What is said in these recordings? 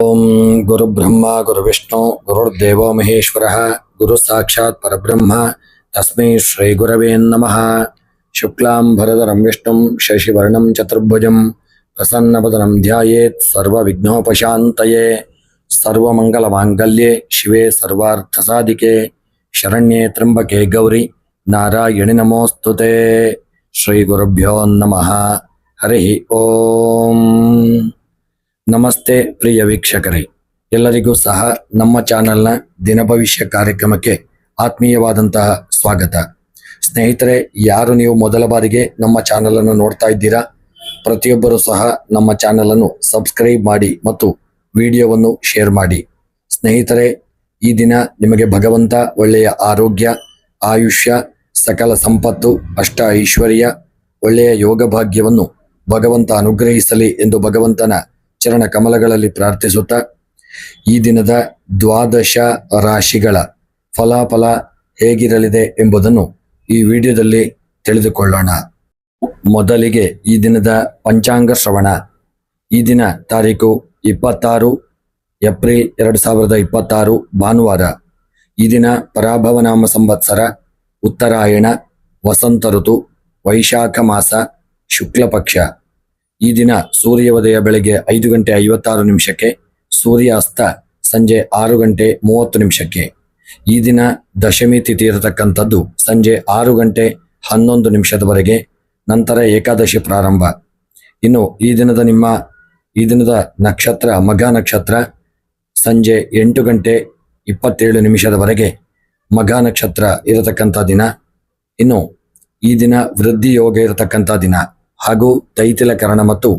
ओम गुरु ब्रह्मा गुरु विष्णु गुरुर्देवो महेश्वरः गुरु साक्षात् परब्रह्म तस्मै श्री गुरवे नमः। शुक्लांबरधरं विष्णुं शशिवर्णं चतुर्भुजं प्रसन्नवदनं ध्यायेत् सर्वविघ्नोपशान्तये। सर्वमंगलमांगल्ये शिवे सर्वार्थसाधिके शरण्ये त्र्यंबके गौरी नारायणि नमोस्तुते। श्री गुरुभ्यो नमः। हरि ओम। ನಮಸ್ತೆ ಪ್ರಿಯ ವೀಕ್ಷಕರೇ, ಎಲ್ಲರಿಗೂ ಸಹ ನಮ್ಮ ಚಾನೆಲ್ನ ದಿನ ಭವಿಷ್ಯ ಕಾರ್ಯಕ್ರಮಕ್ಕೆ ಆತ್ಮೀಯವಾದಂತಹ ಸ್ವಾಗತ. ಸ್ನೇಹಿತರೆ, ಯಾರು ನೀವು ಮೊದಲ ಬಾರಿಗೆ ನಮ್ಮ ಚಾನೆಲ್ ಅನ್ನು ನೋಡ್ತಾ ಇದ್ದೀರಾ, ಪ್ರತಿಯೊಬ್ಬರು ಸಹ ನಮ್ಮ ಚಾನೆಲ್ ಅನ್ನು ಸಬ್ಸ್ಕ್ರೈಬ್ ಮಾಡಿ ಮತ್ತು ವಿಡಿಯೋವನ್ನು ಶೇರ್ ಮಾಡಿ. ಸ್ನೇಹಿತರೆ, ಈ ದಿನ ನಿಮಗೆ ಭಗವಂತ ಒಳ್ಳೆಯ ಆರೋಗ್ಯ, ಆಯುಷ್ಯ, ಸಕಲ ಸಂಪತ್ತು, ಅಷ್ಟ ಐಶ್ವರ್ಯ, ಒಳ್ಳೆಯ ಯೋಗ ಭಾಗ್ಯವನ್ನು ಭಗವಂತ ಅನುಗ್ರಹಿಸಲಿ ಎಂದು ಭಗವಂತನ ಚರಣ ಕಮಲಗಳಲ್ಲಿ ಪ್ರಾರ್ಥಿಸುತ್ತಾ, ಈ ದಿನದ ದ್ವಾದಶ ರಾಶಿಗಳ ಫಲಾಫಲ ಹೇಗಿರಲಿದೆ ಎಂಬುದನ್ನು ಈ ವಿಡಿಯೋದಲ್ಲಿ ತಿಳಿದುಕೊಳ್ಳೋಣ. ಮೊದಲಿಗೆ ಈ ದಿನದ ಪಂಚಾಂಗ ಶ್ರವಣ. ಈ ದಿನ ತಾರೀಕು 26 ಏಪ್ರಿಲ್ 2026 ಭಾನುವಾರ. ಈ ದಿನ ಪರಾಭವನಾಮ ಸಂವತ್ಸರ, ಉತ್ತರಾಯಣ, ವಸಂತ ಋತು, ವೈಶಾಖ ಮಾಸ, ಶುಕ್ಲ ಪಕ್ಷ. ಈ ದಿನ ಸೂರ್ಯ ಉದಯ ಬೆಳಗ್ಗೆ 5 ಗಂಟೆ 56 ನಿಮಿಷಕ್ಕೆ, ಸೂರ್ಯಾಸ್ತ ಸಂಜೆ 6 ಗಂಟೆ 30 ನಿಮಿಷಕ್ಕೆ. ಈ ದಿನ ದಶಮಿ ತಿಥಿ ಇರತಕ್ಕಂಥದ್ದು ಸಂಜೆ 6 ಗಂಟೆ 11 ನಿಮಿಷದವರೆಗೆ. ನಂತರ ಏಕಾದಶಿ ಪ್ರಾರಂಭ. ಇನ್ನು ಈ ದಿನದ ನಕ್ಷತ್ರ ಮಘ ನಕ್ಷತ್ರ. ಸಂಜೆ 8 ಗಂಟೆ 27 ನಿಮಿಷದವರೆಗೆ ಮಘ ನಕ್ಷತ್ರ ಇರತಕ್ಕಂಥ ದಿನ. ಇನ್ನು ಈ ದಿನ ವೃದ್ಧಿ ಯೋಗ ಇರತಕ್ಕಂಥ ದಿನ ಹಾಗೂ ತೈತಿಲಕರಣ ಮತ್ತು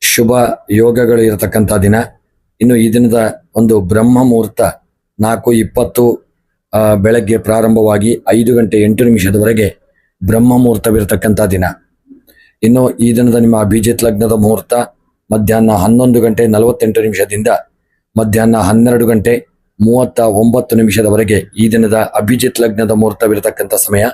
ಶುಭ ಯೋಗಗಳು ಇರತಕ್ಕಂಥ ದಿನ. ಇನ್ನು ಈ ದಿನದ ಒಂದು ಬ್ರಹ್ಮ ಮುಹೂರ್ತ 4:20 ಬೆಳಗ್ಗೆ ಪ್ರಾರಂಭವಾಗಿ 5 ಗಂಟೆ 8 ನಿಮಿಷದವರೆಗೆ ಬ್ರಹ್ಮ ಮುಹೂರ್ತವಿರತಕ್ಕಂಥ ದಿನ. ಇನ್ನು ಈ ದಿನದ ನಿಮ್ಮ ಅಭಿಜಿತ್ ಲಗ್ನದ ಮುಹೂರ್ತ ಮಧ್ಯಾಹ್ನ 11 ಗಂಟೆ 48 ನಿಮಿಷದಿಂದ ಮಧ್ಯಾಹ್ನ 12 ಗಂಟೆ 39 ನಿಮಿಷದವರೆಗೆ ಈ ದಿನದ ಅಭಿಜಿತ್ ಲಗ್ನದ ಮುಹೂರ್ತವಿರತಕ್ಕಂಥ ಸಮಯ.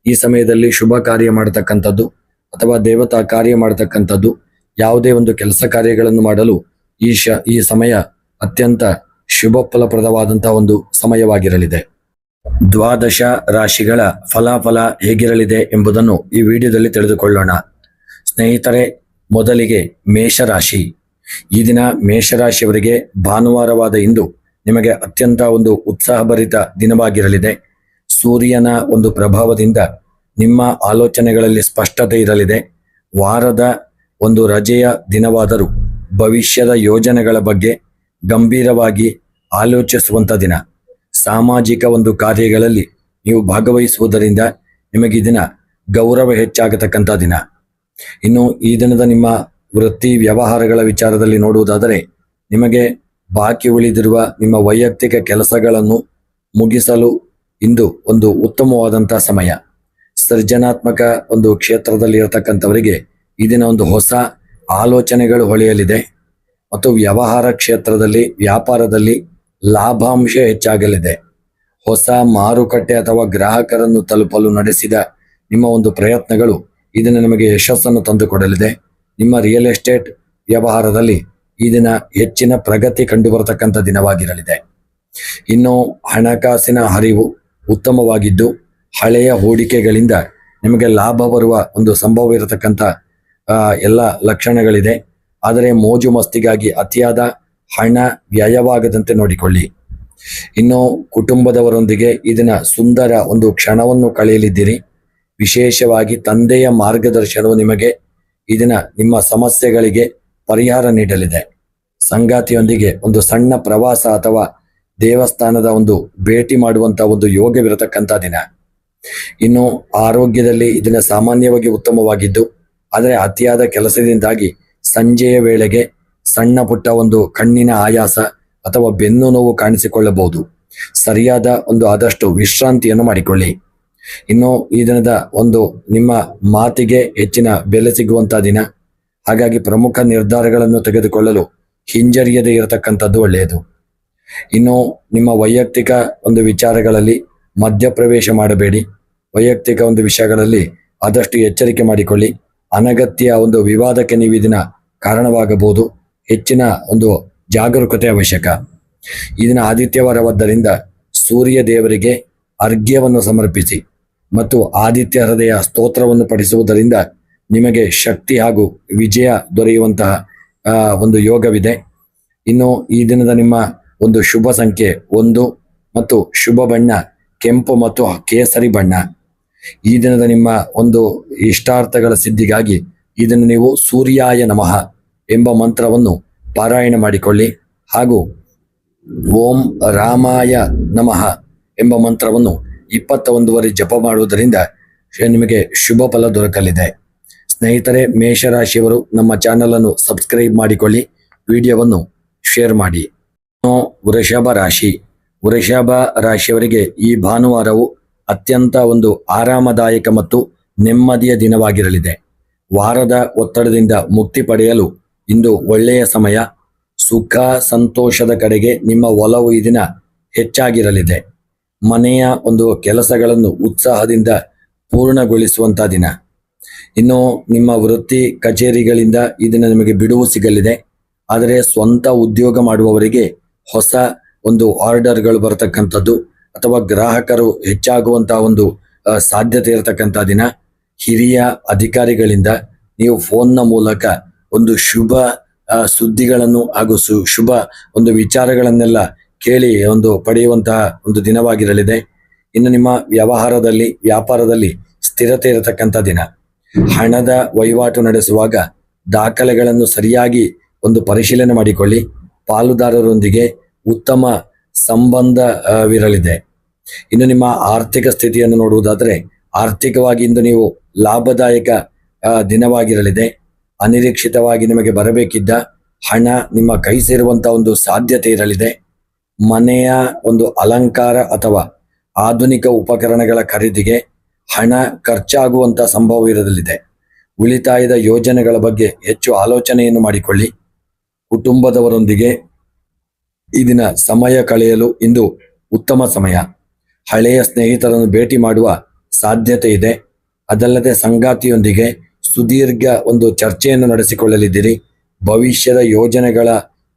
ಈ ಸಮಯದಲ್ಲಿ ಶುಭ ಕಾರ್ಯ ಮಾಡತಕ್ಕಂಥದ್ದು ಅಥವಾ ದೇವತಾ ಕಾರ್ಯ ಮಾಡತಕ್ಕಂಥದ್ದು, ಯಾವುದೇ ಒಂದು ಕೆಲಸ ಕಾರ್ಯಗಳನ್ನು ಮಾಡಲು ಈ ಸಮಯ ಅತ್ಯಂತ ಶುಭ ಫಲಪ್ರದವಾದಂತಹ ಒಂದು ಸಮಯವಾಗಿರಲಿದೆ. ದ್ವಾದಶ ರಾಶಿಗಳ ಫಲಾಫಲ ಹೇಗಿರಲಿದೆ ಎಂಬುದನ್ನು ಈ ವಿಡಿಯೋದಲ್ಲಿ ತಿಳಿದುಕೊಳ್ಳೋಣ. ಸ್ನೇಹಿತರೆ, ಮೊದಲಿಗೆ ಮೇಷರಾಶಿ. ಈ ದಿನ ಮೇಷರಾಶಿಯವರಿಗೆ ಭಾನುವಾರವಾದ ಇಂದು ನಿಮಗೆ ಅತ್ಯಂತ ಒಂದು ಉತ್ಸಾಹಭರಿತ ದಿನವಾಗಿರಲಿದೆ. ಸೂರ್ಯನ ಒಂದು ಪ್ರಭಾವದಿಂದ ನಿಮ್ಮ ಆಲೋಚನೆಗಳಲ್ಲಿ ಸ್ಪಷ್ಟತೆ ಇರಲಿದೆ. ವಾರದ ಒಂದು ರಜೆಯ ದಿನವಾದರೂ ಭವಿಷ್ಯದ ಯೋಜನೆಗಳ ಬಗ್ಗೆ ಗಂಭೀರವಾಗಿ ಆಲೋಚಿಸುವಂಥ ದಿನ. ಸಾಮಾಜಿಕ ಒಂದು ಕಾರ್ಯಗಳಲ್ಲಿ ನೀವು ಭಾಗವಹಿಸುವುದರಿಂದ ನಿಮಗೆ ಈ ದಿನ ಗೌರವ ಹೆಚ್ಚಾಗತಕ್ಕಂಥ ದಿನ. ಇನ್ನು ಈ ದಿನದ ನಿಮ್ಮ ವೃತ್ತಿ ವ್ಯವಹಾರಗಳ ವಿಚಾರದಲ್ಲಿ ನೋಡುವುದಾದರೆ, ನಿಮಗೆ ಬಾಕಿ ಉಳಿದಿರುವ ನಿಮ್ಮ ವೈಯಕ್ತಿಕ ಕೆಲಸಗಳನ್ನು ಮುಗಿಸಲು ಇಂದು ಒಂದು ಉತ್ತಮವಾದಂತಹ ಸಮಯ. ಸೃಜನಾತ್ಮಕ ಒಂದು ಕ್ಷೇತ್ರದಲ್ಲಿ ಇರತಕ್ಕಂಥವರಿಗೆ ಈ ದಿನ ಒಂದು ಹೊಸ ಆಲೋಚನೆಗಳು ಹೊಳೆಯಲಿದೆ ಮತ್ತು ವ್ಯವಹಾರ ಕ್ಷೇತ್ರದಲ್ಲಿ ವ್ಯಾಪಾರದಲ್ಲಿ ಲಾಭಾಂಶ ಹೆಚ್ಚಾಗಲಿದೆ. ಹೊಸ ಮಾರುಕಟ್ಟೆ ಅಥವಾ ಗ್ರಾಹಕರನ್ನು ತಲುಪಲು ನಡೆಸಿದ ನಿಮ್ಮ ಒಂದು ಪ್ರಯತ್ನಗಳು ಈ ದಿನ ನಿಮಗೆ ಯಶಸ್ಸನ್ನು ತಂದುಕೊಡಲಿದೆ. ನಿಮ್ಮ ರಿಯಲ್ ಎಸ್ಟೇಟ್ ವ್ಯವಹಾರದಲ್ಲಿ ಈ ದಿನ ಹೆಚ್ಚಿನ ಪ್ರಗತಿ ಕಂಡುಬರತಕ್ಕಂಥ ದಿನವಾಗಿರಲಿದೆ. ಇನ್ನು ಹಣಕಾಸಿನ ಹರಿವು ಉತ್ತಮವಾಗಿದ್ದು ಹಳೆಯ ಹೂಡಿಕೆಗಳಿಂದ ನಿಮಗೆ ಲಾಭ ಬರುವ ಒಂದು ಸಂಭವ ಇರತಕ್ಕಂಥ ಎಲ್ಲ ಲಕ್ಷಣಗಳಿದೆ. ಆದರೆ ಮೋಜು ಮಸ್ತಿಗಾಗಿ ಅತಿಯಾದ ಹಣ ವ್ಯಯವಾಗದಂತೆ ನೋಡಿಕೊಳ್ಳಿ. ಇನ್ನು ಕುಟುಂಬದವರೊಂದಿಗೆ ಈ ದಿನ ಸುಂದರ ಒಂದು ಕ್ಷಣವನ್ನು ಕಳೆಯಲಿದ್ದೀರಿ. ವಿಶೇಷವಾಗಿ ತಂದೆಯ ಮಾರ್ಗದರ್ಶನವು ನಿಮಗೆ ಈ ದಿನ ನಿಮ್ಮ ಸಮಸ್ಯೆಗಳಿಗೆ ಪರಿಹಾರ ನೀಡಲಿದೆ. ಸಂಗಾತಿಯೊಂದಿಗೆ ಒಂದು ಸಣ್ಣ ಪ್ರವಾಸ ಅಥವಾ ದೇವಸ್ಥಾನದ ಒಂದು ಭೇಟಿ ಮಾಡುವಂತ ಒಂದು ಯೋಗವಿರತಕ್ಕಂಥ ದಿನ. ಇನ್ನು ಆರೋಗ್ಯದಲ್ಲಿ ಇದನ್ನ ಸಾಮಾನ್ಯವಾಗಿ ಉತ್ತಮವಾಗಿದ್ದು, ಆದರೆ ಅತಿಯಾದ ಕೆಲಸದಿಂದಾಗಿ ಸಂಜೆಯ ವೇಳೆಗೆ ಸಣ್ಣ ಪುಟ್ಟ ಒಂದು ಕಣ್ಣಿನ ಆಯಾಸ ಅಥವಾ ಬೆನ್ನು ನೋವು ಕಾಣಿಸಿಕೊಳ್ಳಬಹುದು. ಸರಿಯಾದ ಒಂದು ಆದಷ್ಟು ವಿಶ್ರಾಂತಿಯನ್ನು ಮಾಡಿಕೊಳ್ಳಿ. ಇನ್ನು ಈ ದಿನದ ಒಂದು ನಿಮ್ಮ ಮಾತಿಗೆ ಹೆಚ್ಚಿನ ಬೆಲೆ ಸಿಗುವಂತಹ ದಿನ. ಹಾಗಾಗಿ ಪ್ರಮುಖ ನಿರ್ಧಾರಗಳನ್ನು ತೆಗೆದುಕೊಳ್ಳಲು ಹಿಂಜರಿಯದೇ ಇರತಕ್ಕಂಥದ್ದು ಒಳ್ಳೆಯದು. ಇನ್ನು ನಿಮ್ಮ ವೈಯಕ್ತಿಕ ಒಂದು ವಿಚಾರಗಳಲ್ಲಿ ಮಧ್ಯಪ್ರವೇಶ ಮಾಡಬೇಡಿ. ವೈಯಕ್ತಿಕ ಒಂದು ವಿಷಯಗಳಲ್ಲಿ ಆದಷ್ಟು ಎಚ್ಚರಿಕೆ ಮಾಡಿಕೊಳ್ಳಿ. ಅನಗತ್ಯ ಒಂದು ವಿವಾದಕ್ಕೆ ನೀವು ಇದನ್ನ ಕಾರಣವಾಗಬಹುದು. ಹೆಚ್ಚಿನ ಒಂದು ಜಾಗರೂಕತೆ ಅವಶ್ಯಕ. ಈ ದಿನ ಆದಿತ್ಯವಾರವಾದ್ದರಿಂದ ಸೂರ್ಯ ದೇವರಿಗೆ ಅರ್ಘ್ಯವನ್ನು ಸಮರ್ಪಿಸಿ ಮತ್ತು ಆದಿತ್ಯ ಹೃದಯ ಸ್ತೋತ್ರವನ್ನು ಪಠಿಸುವುದರಿಂದ ನಿಮಗೆ ಶಕ್ತಿ ಹಾಗೂ ವಿಜಯ ದೊರೆಯುವಂತಹ ಒಂದು ಯೋಗವಿದೆ. ಇನ್ನು ಈ ದಿನದ ನಿಮ್ಮ ಒಂದು ಶುಭ ಸಂಖ್ಯೆ 1 ಮತ್ತು ಶುಭ ಬಣ್ಣ ಕೆಂಪು ಮತ್ತು ಕೇಸರಿ ಬಣ್ಣ. ಈ ದಿನದ ನಿಮ್ಮ ಒಂದು ಇಷ್ಟಾರ್ಥಗಳ ಸಿದ್ಧಿಗಾಗಿ ಇದನ್ನು ನೀವು ಸೂರ್ಯಾಯ ನಮಃ ಎಂಬ ಮಂತ್ರವನ್ನು ಪಾರಾಯಣ ಮಾಡಿಕೊಳ್ಳಿ ಹಾಗೂ ಓಂ ರಾಮಾಯ ನಮಃ ಎಂಬ ಮಂತ್ರವನ್ನು 21 ಬಾರಿ ಜಪ ಮಾಡುವುದರಿಂದ ನಿಮಗೆ ಶುಭ ಫಲ ದೊರಕಲಿದೆ. ಸ್ನೇಹಿತರೆ, ಮೇಷರಾಶಿಯವರು ನಮ್ಮ ಚಾನಲ್ ಅನ್ನು ಸಬ್ಸ್ಕ್ರೈಬ್ ಮಾಡಿಕೊಳ್ಳಿ, ವಿಡಿಯೋವನ್ನು ಶೇರ್ ಮಾಡಿ. ವೃಷಭ ರಾಶಿಯವರಿಗೆ ಈ ಭಾನುವಾರವು ಅತ್ಯಂತ ಒಂದು ಆರಾಮದಾಯಕ ಮತ್ತು ನೆಮ್ಮದಿಯ ದಿನವಾಗಿರಲಿದೆ. ವಾರದ ಒತ್ತಡದಿಂದ ಮುಕ್ತಿ ಪಡೆಯಲು ಇಂದು ಒಳ್ಳೆಯ ಸಮಯ. ಸುಖ ಸಂತೋಷದ ಕಡೆಗೆ ನಿಮ್ಮ ಒಲವು ಈ ದಿನ ಹೆಚ್ಚಾಗಿರಲಿದೆ. ಮನೆಯ ಒಂದು ಕೆಲಸಗಳನ್ನು ಉತ್ಸಾಹದಿಂದ ಪೂರ್ಣಗೊಳಿಸುವಂಥ ದಿನ. ಇನ್ನು ನಿಮ್ಮ ವೃತ್ತಿ ಕಚೇರಿಗಳಿಂದ ಈ ದಿನ ನಿಮಗೆ ಬಿಡುವು ಸಿಗಲಿದೆ. ಆದರೆ ಸ್ವಂತ ಉದ್ಯೋಗ ಮಾಡುವವರಿಗೆ ಹೊಸ ಒಂದು ಆರ್ಡರ್ಗಳು ಬರತಕ್ಕಂಥದ್ದು ಅಥವಾ ಗ್ರಾಹಕರು ಹೆಚ್ಚಾಗುವಂತಹ ಒಂದು ಸಾಧ್ಯತೆ ಇರತಕ್ಕಂಥ ದಿನ. ಹಿರಿಯ ಅಧಿಕಾರಿಗಳಿಂದ ನೀವು ಫೋನ್ನ ಮೂಲಕ ಒಂದು ಶುಭ ಸುದ್ದಿಗಳನ್ನು ಹಾಗೂ ಶುಭ ಒಂದು ವಿಚಾರಗಳನ್ನೆಲ್ಲ ಕೇಳಿ ಒಂದು ಪಡೆಯುವಂತಹ ಒಂದು ದಿನವಾಗಿರಲಿದೆ. ಇನ್ನು ನಿಮ್ಮ ವ್ಯಾಪಾರದಲ್ಲಿ ಸ್ಥಿರತೆ ಇರತಕ್ಕಂಥ ದಿನ. ಹಣದ ವಹಿವಾಟು ನಡೆಸುವಾಗ ದಾಖಲೆಗಳನ್ನು ಸರಿಯಾಗಿ ಒಂದು ಪರಿಶೀಲನೆ ಮಾಡಿಕೊಳ್ಳಿ. ಪಾಲುದಾರರೊಂದಿಗೆ ಉತ್ತಮ ಸಂಬಂಧವಿರಲಿದೆ. ಇನ್ನು ನಿಮ್ಮ ಆರ್ಥಿಕ ಸ್ಥಿತಿಯನ್ನು ನೋಡುವುದಾದರೆ ಆರ್ಥಿಕವಾಗಿ ಇಂದು ನೀವು ಲಾಭದಾಯಕ ದಿನವಾಗಿರಲಿದೆ. ಅನಿರೀಕ್ಷಿತವಾಗಿ ನಿಮಗೆ ಬರಬೇಕಿದ್ದ ಹಣ ನಿಮ್ಮ ಕೈ ಸೇರುವಂತಹ ಒಂದು ಸಾಧ್ಯತೆ ಇರಲಿದೆ. ಮನೆಯ ಒಂದು ಅಲಂಕಾರ ಅಥವಾ ಆಧುನಿಕ ಉಪಕರಣಗಳ ಖರೀದಿಗೆ ಹಣ ಖರ್ಚಾಗುವಂತಹ ಸಂಭವ ಇರಲಿದೆ. ಉಳಿತಾಯದ ಯೋಜನೆಗಳ ಬಗ್ಗೆ ಹೆಚ್ಚು ಆಲೋಚನೆಯನ್ನು ಮಾಡಿಕೊಳ್ಳಿ. ಕುಟುಂಬದವರೊಂದಿಗೆ ಈ ದಿನ ಸಮಯ ಕಳೆಯಲು ಇಂದು ಉತ್ತಮ ಸಮಯ. ಹಳೆಯ ಸ್ನೇಹಿತರನ್ನು ಭೇಟಿ ಮಾಡುವ ಸಾಧ್ಯತೆ ಇದೆ. ಅದಲ್ಲದೆ ಸಂಗಾತಿಯೊಂದಿಗೆ ಸುದೀರ್ಘ ಒಂದು ಚರ್ಚೆಯನ್ನು ನಡೆಸಿಕೊಳ್ಳಲಿದ್ದೀರಿ. ಭವಿಷ್ಯದ ಯೋಜನೆಗಳ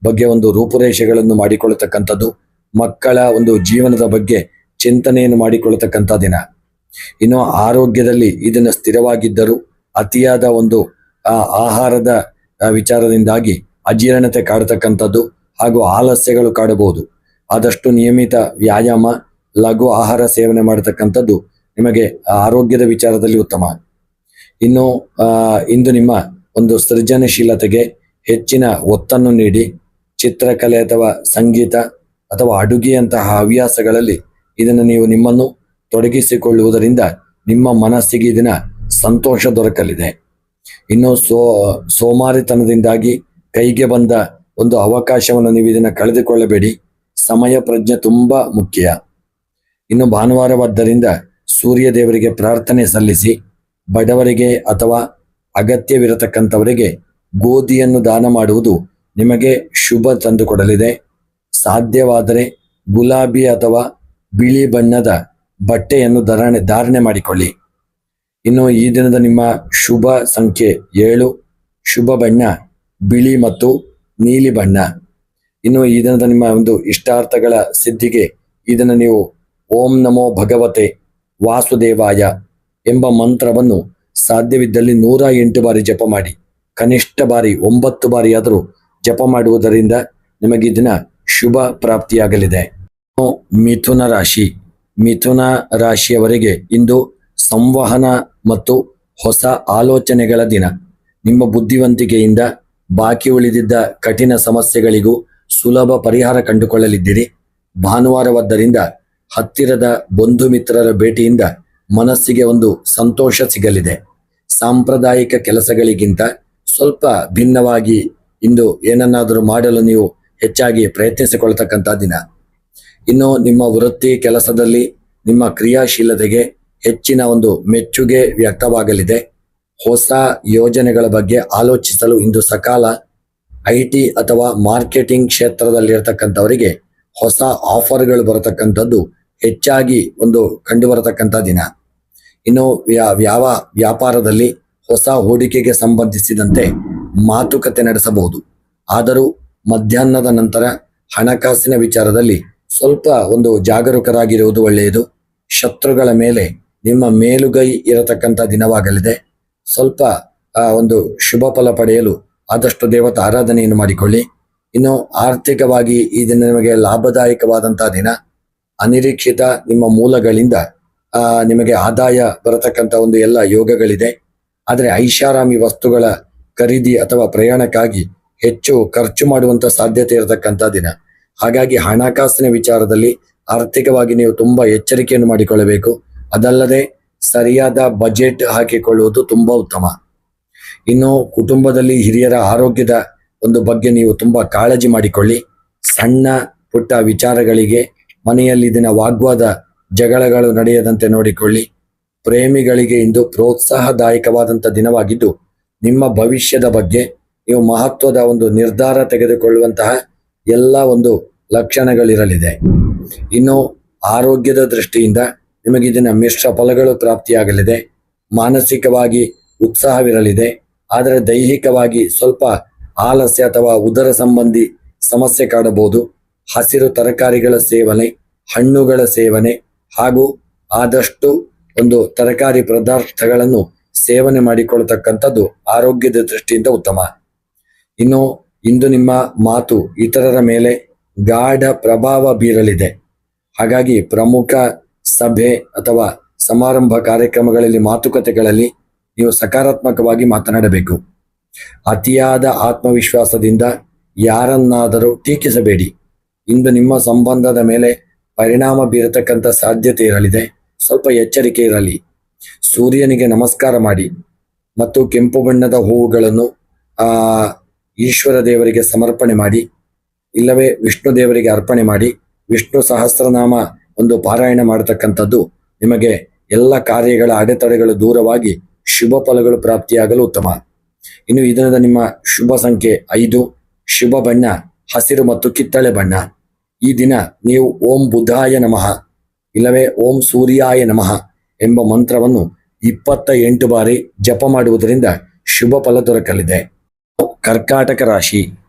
ಬಗ್ಗೆ ಒಂದು ರೂಪುರೇಷೆಗಳನ್ನು ಮಾಡಿಕೊಳ್ಳತಕ್ಕಂಥದ್ದು, ಮಕ್ಕಳ ಒಂದು ಜೀವನದ ಬಗ್ಗೆ ಚಿಂತನೆಯನ್ನು ಮಾಡಿಕೊಳ್ಳತಕ್ಕಂಥ ದಿನ. ಇನ್ನು ಆರೋಗ್ಯದಲ್ಲಿ ಇದನ್ನು ಸ್ಥಿರವಾಗಿದ್ದರೂ ಅತಿಯಾದ ಒಂದು ಆಹಾರದ ವಿಚಾರದಿಂದಾಗಿ ಅಜೀರ್ಣತೆ ಕಾಡತಕ್ಕಂಥದ್ದು ಹಾಗೂ ಆಲಸ್ಯಗಳು ಕಾಡಬಹುದು. ಆದಷ್ಟು ನಿಯಮಿತ ವ್ಯಾಯಾಮ, ಲಘು ಆಹಾರ ಸೇವನೆ ಮಾಡತಕ್ಕಂಥದ್ದು ನಿಮಗೆ ಆರೋಗ್ಯದ ವಿಚಾರದಲ್ಲಿ ಉತ್ತಮ. ಇನ್ನು ಇಂದು ನಿಮ್ಮ ಒಂದು ಸೃಜನಶೀಲತೆಗೆ ಹೆಚ್ಚಿನ ಒತ್ತನ್ನು ನೀಡಿ ಚಿತ್ರಕಲೆ ಅಥವಾ ಸಂಗೀತ ಅಥವಾ ಅಡುಗೆಯಂತಹ ಹವ್ಯಾಸಗಳಲ್ಲಿ ಇದನ್ನು ನೀವು ನಿಮ್ಮನ್ನು ತೊಡಗಿಸಿಕೊಳ್ಳುವುದರಿಂದ ನಿಮ್ಮ ಮನಸ್ಸಿಗೆ ಇದನ್ನ ಸಂತೋಷ ದೊರಕಲಿದೆ. ಇನ್ನು ಸೋಮಾರಿತನದಿಂದಾಗಿ ಕೈಗೆ ಬಂದ ಒಂದು ಅವಕಾಶವನ್ನು ನೀವು ಇದನ್ನು ಕಳೆದುಕೊಳ್ಳಬೇಡಿ. ಸಮಯ ಪ್ರಜ್ಞೆ ತುಂಬಾ ಮುಖ್ಯ. ಇನ್ನು ಭಾನುವಾರವಾದ್ದರಿಂದ ಸೂರ್ಯ ದೇವರಿಗೆ ಪ್ರಾರ್ಥನೆ ಸಲ್ಲಿಸಿ, ಬಡವರಿಗೆ ಅಥವಾ ಅಗತ್ಯವಿರತಕ್ಕಂಥವರಿಗೆ ಗೋಧಿಯನ್ನು ದಾನ ಮಾಡುವುದು ನಿಮಗೆ ಶುಭ ತಂದುಕೊಡಲಿದೆ. ಸಾಧ್ಯವಾದರೆ ಗುಲಾಬಿ ಅಥವಾ ಬಿಳಿ ಬಣ್ಣದ ಬಟ್ಟೆಯನ್ನು ಧಾರಣೆ ಮಾಡಿಕೊಳ್ಳಿ. ಇನ್ನು ಈ ದಿನದ ನಿಮ್ಮ ಶುಭ ಸಂಖ್ಯೆ 7, ಶುಭ ಬಣ್ಣ ಬಿಳಿ ಮತ್ತು ನೀಲಿ ಬಣ್ಣ. ಇನ್ನು ಈ ದಿನದ ನಿಮ್ಮ ಒಂದು ಇಷ್ಟಾರ್ಥಗಳ ಸಿದ್ಧಿಗೆ ಇದನ್ನು ನೀವು ಓಂ ನಮೋ ಭಗವತೆ ವಾಸುದೇವಾಯ ಎಂಬ ಮಂತ್ರವನ್ನು ಸಾಧ್ಯವಿದ್ದಲ್ಲಿ 108 ಬಾರಿ ಜಪ ಮಾಡಿ. ಕನಿಷ್ಠ ಬಾರಿ 9 ಬಾರಿಯಾದರೂ ಜಪ ಮಾಡುವುದರಿಂದ ನಿಮಗೆ ಇದನ್ನ ಶುಭ ಪ್ರಾಪ್ತಿಯಾಗಲಿದೆ. ಮಿಥುನ ರಾಶಿಯವರಿಗೆ ಇಂದು ಸಂವಹನ ಮತ್ತು ಹೊಸ ಆಲೋಚನೆಗಳ ದಿನ. ನಿಮ್ಮ ಬುದ್ಧಿವಂತಿಕೆಯಿಂದ ಬಾಕಿ ಉಳಿದಿದ್ದ ಕಠಿಣ ಸಮಸ್ಯೆಗಳಿಗೂ ಸುಲಭ ಪರಿಹಾರ ಕಂಡುಕೊಳ್ಳಲಿದ್ದೀರಿ. ಭಾನುವಾರವಾದ್ದರಿಂದ ಹತ್ತಿರದ ಬಂಧು ಮಿತ್ರರ ಭೇಟಿಯಿಂದ ಮನಸ್ಸಿಗೆ ಒಂದು ಸಂತೋಷ ಸಿಗಲಿದೆ. ಸಾಂಪ್ರದಾಯಿಕ ಕೆಲಸಗಳಿಗಿಂತ ಸ್ವಲ್ಪ ಭಿನ್ನವಾಗಿ ಇಂದು ಏನನ್ನಾದರೂ ಮಾಡಲು ನೀವು ಹೆಚ್ಚಾಗಿ ಪ್ರಯತ್ನಿಸಿಕೊಳ್ತಕ್ಕಂಥ ದಿನ. ಇನ್ನು ನಿಮ್ಮ ವೃತ್ತಿ ಕೆಲಸದಲ್ಲಿ ನಿಮ್ಮ ಕ್ರಿಯಾಶೀಲತೆಗೆ ಹೆಚ್ಚಿನ ಒಂದು ಮೆಚ್ಚುಗೆ ವ್ಯಕ್ತವಾಗಲಿದೆ. ಹೊಸ ಯೋಜನೆಗಳ ಬಗ್ಗೆ ಆಲೋಚಿಸಲು ಇಂದು ಸಕಾಲ. IT ಅಥವಾ ಮಾರ್ಕೆಟಿಂಗ್ ಕ್ಷೇತ್ರದಲ್ಲಿರ್ತಕ್ಕಂಥವರಿಗೆ ಹೊಸ ಆಫರ್ಗಳು ಬರತಕ್ಕಂಥದ್ದು ಹೆಚ್ಚಾಗಿ ಒಂದು ಕಂಡು ಬರತಕ್ಕಂಥ ದಿನ. ಇನ್ನು ವ್ಯಾಪಾರದಲ್ಲಿ ಹೊಸ ಹೂಡಿಕೆಗೆ ಸಂಬಂಧಿಸಿದಂತೆ ಮಾತುಕತೆ ನಡೆಸಬಹುದು. ಆದರೂ ಮಧ್ಯಾಹ್ನದ ನಂತರ ಹಣಕಾಸಿನ ವಿಚಾರದಲ್ಲಿ ಸ್ವಲ್ಪ ಒಂದು ಜಾಗರೂಕರಾಗಿರುವುದು ಒಳ್ಳೆಯದು. ಶತ್ರುಗಳ ಮೇಲೆ ನಿಮ್ಮ ಮೇಲುಗೈ ಇರತಕ್ಕಂಥ ದಿನವಾಗಲಿದೆ. ಸ್ವಲ್ಪ ಒಂದು ಶುಭ ಫಲ ಪಡೆಯಲು ಆದಷ್ಟು ದೇವತಾ ಆರಾಧನೆಯನ್ನು ಮಾಡಿಕೊಳ್ಳಿ. ಇನ್ನು ಆರ್ಥಿಕವಾಗಿ ಈ ದಿನ ನಿಮಗೆ ಲಾಭದಾಯಕವಾದಂತಹ ದಿನ. ಅನಿರೀಕ್ಷಿತ ನಿಮ್ಮ ಮೂಲಗಳಿಂದ ನಿಮಗೆ ಆದಾಯ ಬರತಕ್ಕಂಥ ಒಂದು ಎಲ್ಲ ಯೋಗಗಳಿದೆ. ಆದರೆ ಐಷಾರಾಮಿ ವಸ್ತುಗಳ ಖರೀದಿ ಅಥವಾ ಪ್ರಯಾಣಕ್ಕಾಗಿ ಹೆಚ್ಚು ಖರ್ಚು ಮಾಡುವಂತ ಸಾಧ್ಯತೆ ಇರತಕ್ಕಂಥ ದಿನ. ಹಾಗಾಗಿ ಹಣಕಾಸಿನ ವಿಚಾರದಲ್ಲಿ ಆರ್ಥಿಕವಾಗಿ ನೀವು ತುಂಬಾ ಎಚ್ಚರಿಕೆಯನ್ನು ಮಾಡಿಕೊಳ್ಳಬೇಕು. ಅದಲ್ಲದೆ ಸರಿಯಾದ ಬಜೆಟ್ ಹಾಕಿಕೊಳ್ಳುವುದು ತುಂಬಾ ಉತ್ತಮ. ಇನ್ನು ಕುಟುಂಬದಲ್ಲಿ ಹಿರಿಯರ ಆರೋಗ್ಯದ ಒಂದು ಬಗ್ಗೆ ನೀವು ತುಂಬಾ ಕಾಳಜಿ ಮಾಡಿಕೊಳ್ಳಿ. ಸಣ್ಣ ಪುಟ್ಟ ವಿಚಾರಗಳಿಗೆ ಮನೆಯಲ್ಲಿ ದಿನ ವಾಗ್ವಾದ ಜಗಳಗಳು ನಡೆಯದಂತೆ ನೋಡಿಕೊಳ್ಳಿ. ಪ್ರೇಮಿಗಳಿಗೆ ಇಂದು ಪ್ರೋತ್ಸಾಹದಾಯಕವಾದಂಥ ದಿನವಾಗಿದ್ದು ನಿಮ್ಮ ಭವಿಷ್ಯದ ಬಗ್ಗೆ ನೀವು ಮಹತ್ವದ ಒಂದು ನಿರ್ಧಾರ ತೆಗೆದುಕೊಳ್ಳುವಂತಹ ಎಲ್ಲ ಒಂದು ಲಕ್ಷಣಗಳಿರಲಿದೆ. ಇನ್ನು ಆರೋಗ್ಯದ ದೃಷ್ಟಿಯಿಂದ ನಿಮಗೆ ಇದನ್ನ ಮಿಶ್ರ ಫಲಗಳು ಪ್ರಾಪ್ತಿಯಾಗಲಿದೆ. ಮಾನಸಿಕವಾಗಿ ಉತ್ಸಾಹವಿರಲಿದೆ. ಆದರೆ ದೈಹಿಕವಾಗಿ ಸ್ವಲ್ಪ ಆಲಸ್ಯ ಅಥವಾ ಉದರ ಸಂಬಂಧಿ ಸಮಸ್ಯೆ ಕಾಡಬಹುದು. ಹಸಿರು ತರಕಾರಿಗಳ ಸೇವನೆ, ಹಣ್ಣುಗಳ ಸೇವನೆ ಹಾಗೂ ಆದಷ್ಟು ಒಂದು ತರಕಾರಿ ಪದಾರ್ಥಗಳನ್ನು ಸೇವನೆ ಮಾಡಿಕೊಳ್ಳತಕ್ಕಂಥದ್ದು ಆರೋಗ್ಯದ ದೃಷ್ಟಿಯಿಂದ ಉತ್ತಮ. ಇನ್ನು ಇಂದು ನಿಮ್ಮ ಮಾತು ಇತರರ ಮೇಲೆ ಗಾಢ ಪ್ರಭಾವ ಬೀರಲಿದೆ. ಹಾಗಾಗಿ ಪ್ರಮುಖ ಸಭೆ ಅಥವಾ ಸಮಾರಂಭ ಕಾರ್ಯಕ್ರಮಗಳಲ್ಲಿ ಮಾತುಕತೆಗಳಲ್ಲಿ ನೀವು ಸಕಾರಾತ್ಮಕವಾಗಿ ಮಾತನಾಡಬೇಕು. ಅತಿಯಾದ ಆತ್ಮವಿಶ್ವಾಸದಿಂದ ಯಾರನ್ನಾದರೂ ಟೀಕಿಸಬೇಡಿ. ಇಂದು ನಿಮ್ಮ ಸಂಬಂಧದ ಮೇಲೆ ಪರಿಣಾಮ ಬೀರತಕ್ಕಂಥ ಸಾಧ್ಯತೆ ಇರಲಿದೆ. ಸ್ವಲ್ಪ ಎಚ್ಚರಿಕೆ ಇರಲಿ. ಸೂರ್ಯನಿಗೆ ನಮಸ್ಕಾರ ಮಾಡಿ ಮತ್ತು ಕೆಂಪು ಬಣ್ಣದ ಹೂವುಗಳನ್ನು ಈಶ್ವರ ದೇವರಿಗೆ ಸಮರ್ಪಣೆ ಮಾಡಿ, ಇಲ್ಲವೇ ವಿಷ್ಣು ದೇವರಿಗೆ ಅರ್ಪಣೆ ಮಾಡಿ ವಿಷ್ಣು ಸಹಸ್ರನಾಮ ಒಂದು ಪಾರಾಯಣ ಮಾಡತಕ್ಕಂಥದ್ದು ನಿಮಗೆ ಎಲ್ಲ ಕಾರ್ಯಗಳ ಅಡೆತಡೆಗಳು ದೂರವಾಗಿ ಶುಭ ಫಲಗಳು ಪ್ರಾಪ್ತಿಯಾಗಲು ಉತ್ತಮ. ಇನ್ನು ಈ ದಿನದ ನಿಮ್ಮ ಶುಭ ಸಂಖ್ಯೆ 5, ಶುಭ ಬಣ್ಣ ಹಸಿರು ಮತ್ತು ಕಿತ್ತಳೆ ಬಣ್ಣ. ಈ ದಿನ ನೀವು ಓಂ ಬುಧಾಯ ನಮಃ ಇಲ್ಲವೇ ಓಂ ಸೂರ್ಯಾಯ ನಮಃ ಎಂಬ ಮಂತ್ರವನ್ನು 28 ಬಾರಿ ಜಪ ಮಾಡುವುದರಿಂದ ಶುಭ ಫಲ ದೊರಕಲಿದೆ. ಕರ್ಕಾಟಕ ರಾಶಿ.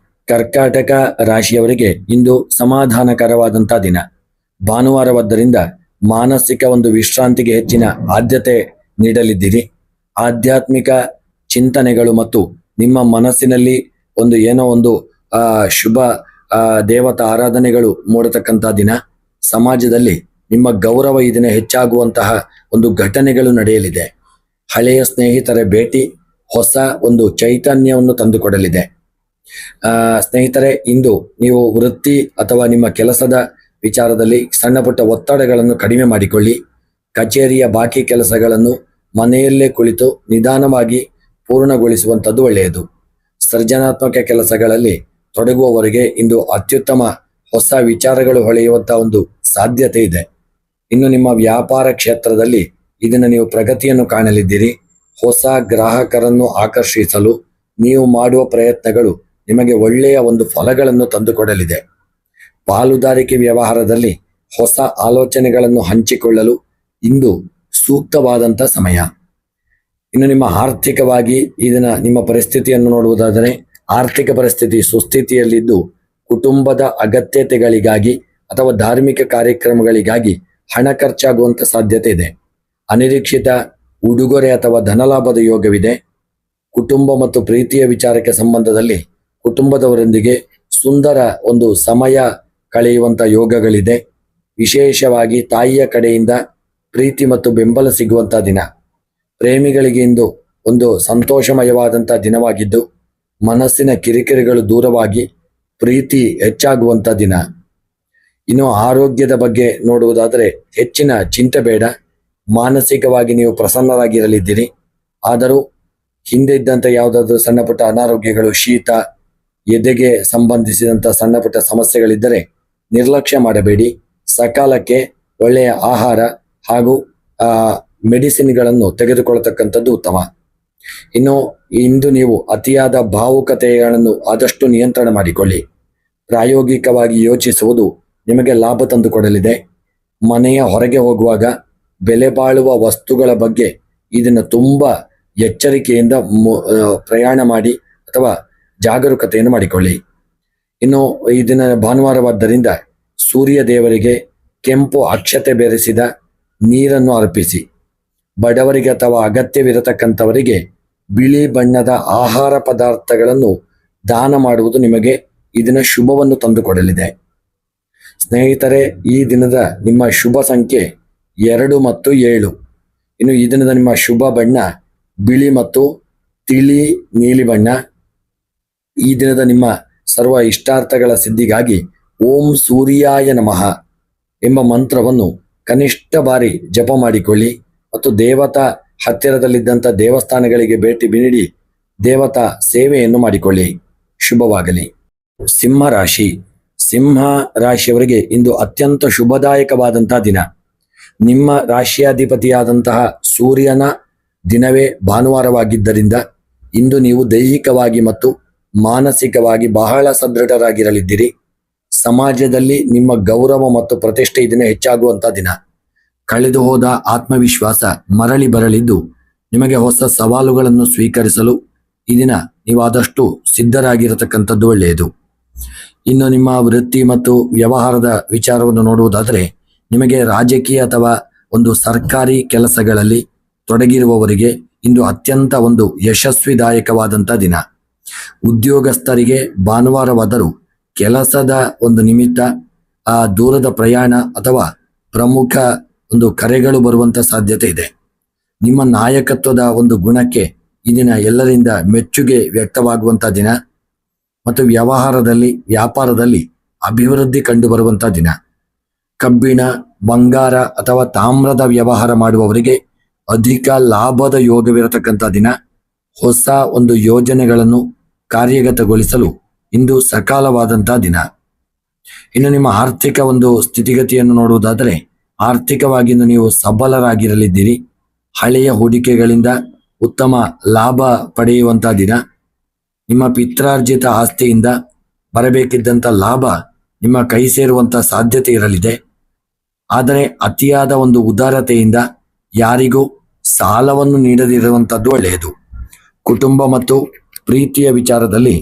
ಕರ್ಕಾಟಕ ರಾಶಿಯವರಿಗೆ ಇಂದು ಸಮಾಧಾನಕರವಾದಂಥ ದಿನ. ಭಾನುವಾರವಾದ್ದರಿಂದ ಮಾನಸಿಕ ಒಂದು ವಿಶ್ರಾಂತಿಗೆ ಹೆಚ್ಚಿನ ಆದ್ಯತೆ ನೀಡಲಿದ್ದೀರಿ. ಆಧ್ಯಾತ್ಮಿಕ ಚಿಂತನೆಗಳು ಮತ್ತು ನಿಮ್ಮ ಮನಸ್ಸಿನಲ್ಲಿ ಒಂದು ಏನೋ ಒಂದು ಶುಭ ದೇವತಾ ಆರಾಧನೆಗಳು ಮೂಡತಕ್ಕಂಥ ದಿನ. ಸಮಾಜದಲ್ಲಿ ನಿಮ್ಮ ಗೌರವ ಈ ದಿನ ಹೆಚ್ಚಾಗುವಂತಹ ಒಂದು ಘಟನೆಗಳು ನಡೆಯಲಿದೆ. ಹಳೆಯ ಸ್ನೇಹಿತರ ಭೇಟಿ ಹೊಸ ಒಂದು ಚೈತನ್ಯವನ್ನು ತಂದುಕೊಡಲಿದೆ. ಸ್ನೇಹಿತರೆ, ಇಂದು ನೀವು ವೃತ್ತಿ ಅಥವಾ ನಿಮ್ಮ ಕೆಲಸದ ವಿಚಾರದಲ್ಲಿ ಸಣ್ಣ ಪುಟ್ಟ ಒತ್ತಡಗಳನ್ನು ಕಡಿಮೆ ಮಾಡಿಕೊಳ್ಳಿ. ಕಚೇರಿಯ ಬಾಕಿ ಕೆಲಸಗಳನ್ನು ಮನೆಯಲ್ಲೇ ಕುಳಿತು ನಿಧಾನವಾಗಿ ಪೂರ್ಣಗೊಳಿಸುವಂಥದ್ದು ಒಳ್ಳೆಯದು. ಸೃಜನಾತ್ಮಕ ಕೆಲಸಗಳಲ್ಲಿ ತೊಡಗುವವರಿಗೆ ಇಂದು ಅತ್ಯುತ್ತಮ ಹೊಸ ವಿಚಾರಗಳು ಹೊಳೆಯುವಂತಹ ಒಂದು ಸಾಧ್ಯತೆ ಇದೆ. ಇನ್ನು ನಿಮ್ಮ ವ್ಯಾಪಾರ ಕ್ಷೇತ್ರದಲ್ಲಿ ಇದನ್ನು ನೀವು ಪ್ರಗತಿಯನ್ನು ಕಾಣಲಿದ್ದೀರಿ. ಹೊಸ ಗ್ರಾಹಕರನ್ನು ಆಕರ್ಷಿಸಲು ನೀವು ಮಾಡುವ ಪ್ರಯತ್ನಗಳು ನಿಮಗೆ ಒಳ್ಳೆಯ ಒಂದು ಫಲಗಳನ್ನು ತಂದುಕೊಡಲಿದೆ. ಪಾಲುದಾರಿಕೆ ವ್ಯವಹಾರದಲ್ಲಿ ಹೊಸ ಆಲೋಚನೆಗಳನ್ನು ಹಂಚಿಕೊಳ್ಳಲು ಇಂದು ಸೂಕ್ತವಾದಂಥ ಸಮಯ. ಇನ್ನು ನಿಮ್ಮ ಆರ್ಥಿಕವಾಗಿ ಇದನ್ನ ನಿಮ್ಮ ಪರಿಸ್ಥಿತಿಯನ್ನು ನೋಡುವುದಾದರೆ ಆರ್ಥಿಕ ಪರಿಸ್ಥಿತಿ ಸುಸ್ಥಿತಿಯಲ್ಲಿದ್ದು ಕುಟುಂಬದ ಅಗತ್ಯತೆಗಳಿಗಾಗಿ ಅಥವಾ ಧಾರ್ಮಿಕ ಕಾರ್ಯಕ್ರಮಗಳಿಗಾಗಿ ಹಣ ಖರ್ಚಾಗುವಂಥ ಸಾಧ್ಯತೆ ಇದೆ. ಅನಿರೀಕ್ಷಿತ ಉಡುಗೊರೆ ಅಥವಾ ಧನಲಾಭದ ಯೋಗವಿದೆ. ಕುಟುಂಬ ಮತ್ತು ಪ್ರೀತಿಯ ವಿಚಾರಕ್ಕೆ ಸಂಬಂಧದಲ್ಲಿ ಕುಟುಂಬದವರೊಂದಿಗೆ ಸುಂದರ ಒಂದು ಸಮಯ ಕಳೆಯುವಂಥ ಯೋಗಗಳಿದೆ. ವಿಶೇಷವಾಗಿ ತಾಯಿಯ ಕಡೆಯಿಂದ ಪ್ರೀತಿ ಮತ್ತು ಬೆಂಬಲ ಸಿಗುವಂಥ ದಿನ. ಪ್ರೇಮಿಗಳಿಗೆ ಇಂದು ಒಂದು ಸಂತೋಷಮಯವಾದಂಥ ದಿನವಾಗಿದ್ದು ಮನಸ್ಸಿನ ಕಿರಿಕಿರಿಗಳು ದೂರವಾಗಿ ಪ್ರೀತಿ ಹೆಚ್ಚಾಗುವಂಥ ದಿನ. ಇನ್ನು ಆರೋಗ್ಯದ ಬಗ್ಗೆ ನೋಡುವುದಾದರೆ ಹೆಚ್ಚಿನ ಚಿಂತೆ ಬೇಡ. ಮಾನಸಿಕವಾಗಿ ನೀವು ಪ್ರಸನ್ನರಾಗಿರಲಿದ್ದೀರಿ. ಆದರೂ ಹಿಂದೆ ಇದ್ದಂಥ ಯಾವುದಾದ್ರೂ ಸಣ್ಣ ಪುಟ್ಟ ಅನಾರೋಗ್ಯಗಳು, ಶೀತ, ಎದೆಗೆ ಸಂಬಂಧಿಸಿದಂಥ ಸಣ್ಣ ಪುಟ್ಟ ಸಮಸ್ಯೆಗಳಿದ್ದರೆ ನಿರ್ಲಕ್ಷ್ಯ ಮಾಡಬೇಡಿ. ಸಕಾಲಕ್ಕೆ ಒಳ್ಳೆಯ ಆಹಾರ ಹಾಗೂ ಮೆಡಿಸಿನ್ಗಳನ್ನು ತೆಗೆದುಕೊಳ್ಳತಕ್ಕಂಥದ್ದು ಉತ್ತಮ. ಇನ್ನು ಇಂದು ನೀವು ಅತಿಯಾದ ಭಾವುಕತೆಗಳನ್ನು ಆದಷ್ಟು ನಿಯಂತ್ರಣ ಮಾಡಿಕೊಳ್ಳಿ. ಪ್ರಾಯೋಗಿಕವಾಗಿ ಯೋಚಿಸುವುದು ನಿಮಗೆ ಲಾಭ ತಂದುಕೊಡಲಿದೆ. ಮನೆಯ ಹೊರಗೆ ಹೋಗುವಾಗ ಬೆಲೆ ಬಾಳುವ ವಸ್ತುಗಳ ಬಗ್ಗೆ ಇದನ್ನು ತುಂಬ ಎಚ್ಚರಿಕೆಯಿಂದ ಪ್ರಯಾಣ ಮಾಡಿ ಅಥವಾ ಜಾಗರೂಕತೆಯನ್ನು ಮಾಡಿಕೊಳ್ಳಿ. ಇನ್ನು ಈ ದಿನ ಭಾನುವಾರವಾದ್ದರಿಂದ ಸೂರ್ಯ ದೇವರಿಗೆ ಕೆಂಪು ಅಕ್ಷತೆ ಬೆರೆಸಿದ ನೀರನ್ನು ಅರ್ಪಿಸಿ. ಬಡವರಿಗೆ ಅಥವಾ ಅಗತ್ಯವಿರತಕ್ಕಂಥವರಿಗೆ ಬಿಳಿ ಬಣ್ಣದ ಆಹಾರ ಪದಾರ್ಥಗಳನ್ನು ದಾನ ಮಾಡುವುದು ನಿಮಗೆ ಈ ದಿನ ಶುಭವನ್ನು ತಂದುಕೊಡಲಿದೆ. ಸ್ನೇಹಿತರೆ, ಈ ದಿನದ ನಿಮ್ಮ ಶುಭ ಸಂಖ್ಯೆ 2 ಮತ್ತು 7. ಇನ್ನು ಈ ದಿನದ ನಿಮ್ಮ ಶುಭ ಬಣ್ಣ ಬಿಳಿ ಮತ್ತು ತಿಳಿ ನೀಲಿ ಬಣ್ಣ. ಈ ದಿನದ ನಿಮ್ಮ ಸರ್ವ ಇಷ್ಟಾರ್ಥಗಳ ಸಿದ್ಧಿಗಾಗಿ ಓಂ ಸೂರ್ಯಾಯ ನಮಃ ಎಂಬ ಮಂತ್ರವನ್ನು ಕನಿಷ್ಠ ಬಾರಿ ಜಪ ಮಾಡಿಕೊಳ್ಳಿ ಮತ್ತು ದೇವತಾ ಹತ್ತಿರದಲ್ಲಿದ್ದಂಥ ದೇವಸ್ಥಾನಗಳಿಗೆ ಭೇಟಿ ನೀಡಿ ದೇವತಾ ಸೇವೆಯನ್ನು ಮಾಡಿಕೊಳ್ಳಿ. ಶುಭವಾಗಲಿ. ಸಿಂಹ ರಾಶಿ. ಸಿಂಹ ರಾಶಿಯವರಿಗೆ ಇಂದು ಅತ್ಯಂತ ಶುಭದಾಯಕವಾದಂತಹ ದಿನ. ನಿಮ್ಮ ರಾಶಿಯಾಧಿಪತಿಯಾದಂತಹ ಸೂರ್ಯನ ದಿನವೇ ಭಾನುವಾರವಾಗಿದ್ದರಿಂದ ಇಂದು ನೀವು ದೈಹಿಕವಾಗಿ ಮತ್ತು ಮಾನಸಿಕವಾಗಿ ಬಹಳ ಸದೃಢರಾಗಿರಲಿದ್ದೀರಿ. ಸಮಾಜದಲ್ಲಿ ನಿಮ್ಮ ಗೌರವ ಮತ್ತು ಪ್ರತಿಷ್ಠೆ ಈ ದಿನ ಹೆಚ್ಚಾಗುವಂಥ ದಿನ. ಕಳೆದು ಹೋದ ಆತ್ಮವಿಶ್ವಾಸ ಮರಳಿ ಬರಲಿದ್ದು ನಿಮಗೆ ಹೊಸ ಸವಾಲುಗಳನ್ನು ಸ್ವೀಕರಿಸಲು ಈ ದಿನ ನೀವು ಆದಷ್ಟು ಸಿದ್ಧರಾಗಿರತಕ್ಕಂಥದ್ದು ಒಳ್ಳೆಯದು. ಇನ್ನು ನಿಮ್ಮ ವೃತ್ತಿ ಮತ್ತು ವ್ಯವಹಾರದ ವಿಚಾರವನ್ನು ನೋಡುವುದಾದರೆ ನಿಮಗೆ ರಾಜಕೀಯ ಅಥವಾ ಒಂದು ಸರ್ಕಾರಿ ಕೆಲಸಗಳಲ್ಲಿ ತೊಡಗಿರುವವರಿಗೆ ಇಂದು ಅತ್ಯಂತ ಒಂದು ಯಶಸ್ವಿದಾಯಕವಾದಂಥ ದಿನ. ಉದ್ಯೋಗಸ್ಥರಿಗೆ ಭಾನುವಾರವಾದರೂ ಕೆಲಸದ ಒಂದು ನಿಮಿತ್ತ ದೂರದ ಪ್ರಯಾಣ ಅಥವಾ ಪ್ರಮುಖ ಒಂದು ಕರೆಗಳು ಬರುವಂಥ ಸಾಧ್ಯತೆ ಇದೆ. ನಿಮ್ಮ ನಾಯಕತ್ವದ ಒಂದು ಗುಣಕ್ಕೆ ಈ ದಿನ ಎಲ್ಲರಿಂದ ಮೆಚ್ಚುಗೆ ವ್ಯಕ್ತವಾಗುವಂಥ ದಿನ ಮತ್ತು ವ್ಯಾಪಾರದಲ್ಲಿ ಅಭಿವೃದ್ಧಿ ಕಂಡು ಬರುವಂಥ ದಿನ. ಕಬ್ಬಿಣ, ಬಂಗಾರ ಅಥವಾ ತಾಮ್ರದ ವ್ಯವಹಾರ ಮಾಡುವವರಿಗೆ ಅಧಿಕ ಲಾಭದ ಯೋಗವಿರತಕ್ಕಂಥ ದಿನ. ಹೊಸ ಒಂದು ಯೋಜನೆಗಳನ್ನು ಕಾರ್ಯಗತಗೊಳಿಸಲು ಇಂದು ಸಕಾಲವಾದಂಥ ದಿನ. ಇನ್ನು ನಿಮ್ಮ ಆರ್ಥಿಕ ಒಂದು ಸ್ಥಿತಿಗತಿಯನ್ನು ನೋಡುವುದಾದರೆ ಆರ್ಥಿಕವಾಗಿ ನೀವು ಸಬಲರಾಗಿರಲಿದ್ದೀರಿ. ಹಳೆಯ ಹೂಡಿಕೆಗಳಿಂದ ಉತ್ತಮ ಲಾಭ ಪಡೆಯುವಂಥ ದಿನ. ನಿಮ್ಮ ಪಿತ್ರಾರ್ಜಿತ ಆಸ್ತಿಯಿಂದ ಬರಬೇಕಿದ್ದಂಥ ಲಾಭ ನಿಮ್ಮ ಕೈ ಸೇರುವಂಥ ಸಾಧ್ಯತೆ ಇರಲಿದೆ. ಆದರೆ ಅತಿಯಾದ ಒಂದು ಉದಾರತೆಯಿಂದ ಯಾರಿಗೂ ಸಾಲವನ್ನು ನೀಡದಿರುವಂಥದ್ದು ಒಳ್ಳೆಯದು. ಕುಟುಂಬ ಮತ್ತು ಪ್ರೀತಿಯ ವಿಚಾರದಲ್ಲಿ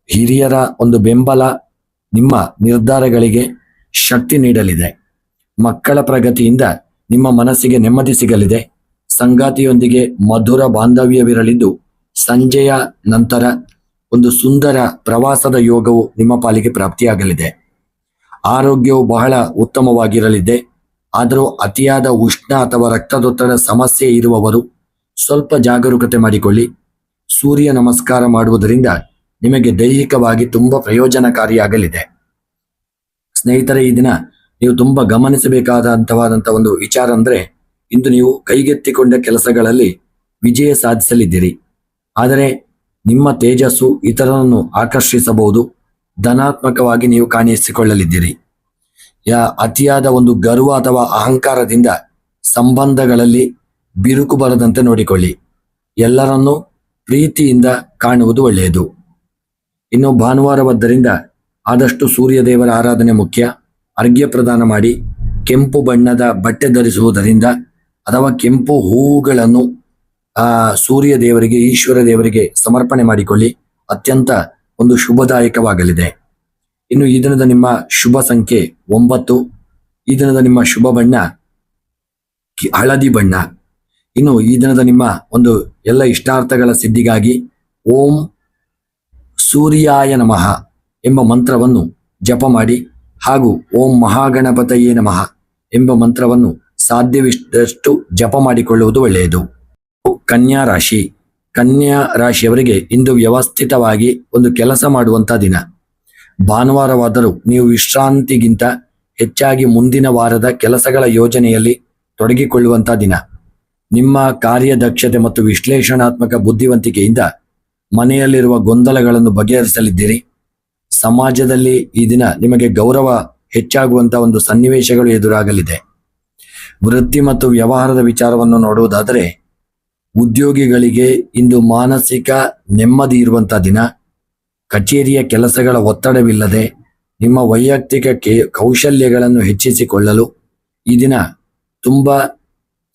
ಹಿರಿಯರ ಒಂದು ಬೆಂಬಲ ನಿಮ್ಮ ನಿರ್ಧಾರಗಳಿಗೆ ಶಕ್ತಿ ನೀಡಲಿದೆ. ಮಕ್ಕಳ ಪ್ರಗತಿಯಿಂದ ನಿಮ್ಮ ಮನಸ್ಸಿಗೆ ನೆಮ್ಮದಿ ಸಿಗಲಿದೆ. ಸಂಗಾತಿಯೊಂದಿಗೆ ಮಧುರ ಬಾಂಧವ್ಯವಿರಲಿದ್ದು ಸಂಜೆಯ ನಂತರ ಒಂದು ಸುಂದರ ಪ್ರವಾಸದ ಯೋಗವು ನಿಮ್ಮ ಪಾಲಿಗೆ ಪ್ರಾಪ್ತಿಯಾಗಲಿದೆ. ಆರೋಗ್ಯವು ಬಹಳ ಉತ್ತಮವಾಗಿರಲಿದೆ. ಆದರೂ ಅತಿಯಾದ ಉಷ್ಣ ಅಥವಾ ರಕ್ತದೊತ್ತಡ ಸಮಸ್ಯೆ ಇರುವವರು ಸ್ವಲ್ಪ ಜಾಗರೂಕತೆ ಮಾಡಿಕೊಳ್ಳಿ. ಸೂರ್ಯ ನಮಸ್ಕಾರ ಮಾಡುವುದರಿಂದ ನಿಮಗೆ ದೈಹಿಕವಾಗಿ ತುಂಬಾ ಪ್ರಯೋಜನಕಾರಿಯಾಗಲಿದೆ. ಸ್ನೇಹಿತರೆ, ಈ ದಿನ ನೀವು ತುಂಬಾ ಗಮನಿಸಬೇಕಾದಂತಹ ಒಂದು ವಿಚಾರ ಅಂದ್ರೆ ಇಂದು ನೀವು ಕೈಗೆತ್ತಿಕೊಂಡ ಕೆಲಸಗಳಲ್ಲಿ ವಿಜಯ ಸಾಧಿಸಲಿದ್ದೀರಿ. ಆದರೆ ನಿಮ್ಮ ತೇಜಸ್ಸು ಇತರರನ್ನು ಆಕರ್ಷಿಸಬಹುದು. ಧನಾತ್ಮಕವಾಗಿ ನೀವು ಕಾಣಿಸಿಕೊಳ್ಳಲಿದ್ದೀರಿ. ಅತಿಯಾದ ಒಂದು ಗರ್ವ ಅಥವಾ ಅಹಂಕಾರದಿಂದ ಸಂಬಂಧಗಳಲ್ಲಿ ಬಿರುಕು ಬರದಂತೆ ನೋಡಿಕೊಳ್ಳಿ. ಎಲ್ಲರನ್ನೂ ಪ್ರೀತಿಯಿಂದ ಕಾಣುವುದು ಒಳ್ಳೆಯದು. ಇನ್ನು ಭಾನುವಾರವಾದ್ದರಿಂದ ಆದಷ್ಟು ಸೂರ್ಯ ದೇವರ ಆರಾಧನೆ ಮುಖ್ಯ. ಅರ್ಘ್ಯ ಪ್ರದಾನ ಮಾಡಿ. ಕೆಂಪು ಬಣ್ಣದ ಬಟ್ಟೆ ಧರಿಸುವುದರಿಂದ ಅಥವಾ ಕೆಂಪು ಹೂವುಗಳನ್ನು ಸೂರ್ಯ ದೇವರಿಗೆ, ಈಶ್ವರ ದೇವರಿಗೆ ಸಮರ್ಪಣೆ ಮಾಡಿಕೊಳ್ಳಿ. ಅತ್ಯಂತ ಒಂದು ಶುಭದಾಯಕವಾಗಲಿದೆ. ಇನ್ನು ಈ ದಿನದ ನಿಮ್ಮ ಶುಭ ಸಂಖ್ಯೆ 9. ಈ ದಿನದ ನಿಮ್ಮ ಶುಭ ಬಣ್ಣ ಹಳದಿ ಬಣ್ಣ. ಇನ್ನು ಈ ದಿನದ ನಿಮ್ಮ ಒಂದು ಎಲ್ಲ ಇಷ್ಟಾರ್ಥಗಳ ಸಿದ್ಧಿಗಾಗಿ ಓಂ ಸೂರ್ಯಾಯ ನಮಃ ಎಂಬ ಮಂತ್ರವನ್ನು ಜಪ ಮಾಡಿ ಹಾಗೂ ಓಂ ಮಹಾಗಣಪತಯೇ ನಮಃ ಎಂಬ ಮಂತ್ರವನ್ನು ಸಾಧ್ಯವಿದ್ದಷ್ಟು ಜಪ ಮಾಡಿಕೊಳ್ಳುವುದು ಒಳ್ಳೆಯದು. ಕನ್ಯಾ ರಾಶಿ. ಕನ್ಯಾ ರಾಶಿಯವರಿಗೆ ಇಂದು ವ್ಯವಸ್ಥಿತವಾಗಿ ಒಂದು ಕೆಲಸ ಮಾಡುವಂಥ ದಿನ. ಭಾನುವಾರವಾದರೂ ನೀವು ವಿಶ್ರಾಂತಿಗಿಂತ ಹೆಚ್ಚಾಗಿ ಮುಂದಿನ ವಾರದ ಕೆಲಸಗಳ ಯೋಜನೆಯಲ್ಲಿ ತೊಡಗಿಕೊಳ್ಳುವಂಥ ದಿನ. ನಿಮ್ಮ ಕಾರ್ಯದಕ್ಷತೆ ಮತ್ತು ವಿಶ್ಲೇಷಣಾತ್ಮಕ ಬುದ್ಧಿವಂತಿಕೆಯಿಂದ ಮನೆಯಲ್ಲಿರುವ ಗೊಂದಲಗಳನ್ನು ಬಗೆಹರಿಸಲಿದ್ದೀರಿ. ಸಮಾಜದಲ್ಲಿ ಈ ದಿನ ನಿಮಗೆ ಗೌರವ ಹೆಚ್ಚಾಗುವಂಥ ಒಂದು ಸನ್ನಿವೇಶಗಳು ಎದುರಾಗಲಿದೆ. ವೃತ್ತಿ ಮತ್ತು ವ್ಯವಹಾರದ ವಿಚಾರವನ್ನು ನೋಡುವುದಾದರೆ ಉದ್ಯೋಗಿಗಳಿಗೆ ಇಂದು ಮಾನಸಿಕ ನೆಮ್ಮದಿ ಇರುವಂಥ ದಿನ. ಕಚೇರಿಯ ಕೆಲಸಗಳ ಒತ್ತಡವಿಲ್ಲದೆ ನಿಮ್ಮ ವೈಯಕ್ತಿಕ ಕೌಶಲ್ಯಗಳನ್ನು ಹೆಚ್ಚಿಸಿಕೊಳ್ಳಲು ಈ ದಿನ ತುಂಬ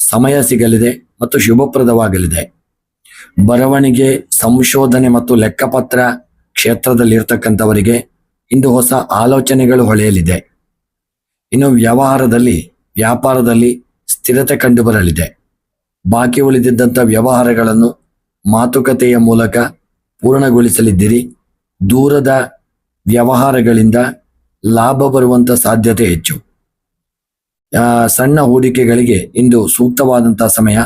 ಸಮಯ ಸಿಗಲಿದೆ ಮತ್ತು ಶುಭಪ್ರದವಾಗಲಿದೆ. ಬರವಣಿಗೆ, ಸಂಶೋಧನೆ ಮತ್ತು ಲೆಕ್ಕಪತ್ರ ಕ್ಷೇತ್ರದಲ್ಲಿರ್ತಕ್ಕಂಥವರಿಗೆ ಇಂದು ಹೊಸ ಆಲೋಚನೆಗಳು ಹೊಳೆಯಲಿದೆ. ಇನ್ನು ವ್ಯಾಪಾರದಲ್ಲಿ ಸ್ಥಿರತೆ ಕಂಡುಬರಲಿದೆ. ಬಾಕಿ ಉಳಿದಿದ್ದಂಥ ವ್ಯವಹಾರಗಳನ್ನು ಮಾತುಕತೆಯ ಮೂಲಕ ಪೂರ್ಣಗೊಳಿಸಲಿದ್ದೀರಿ. ದೂರದ ವ್ಯವಹಾರಗಳಿಂದ ಲಾಭ ಬರುವಂಥ ಸಾಧ್ಯತೆ ಹೆಚ್ಚು. ಸಣ್ಣ ಹೂಡಿಕೆಗಳಿಗೆ ಇಂದು ಸೂಕ್ತವಾದಂಥ ಸಮಯ,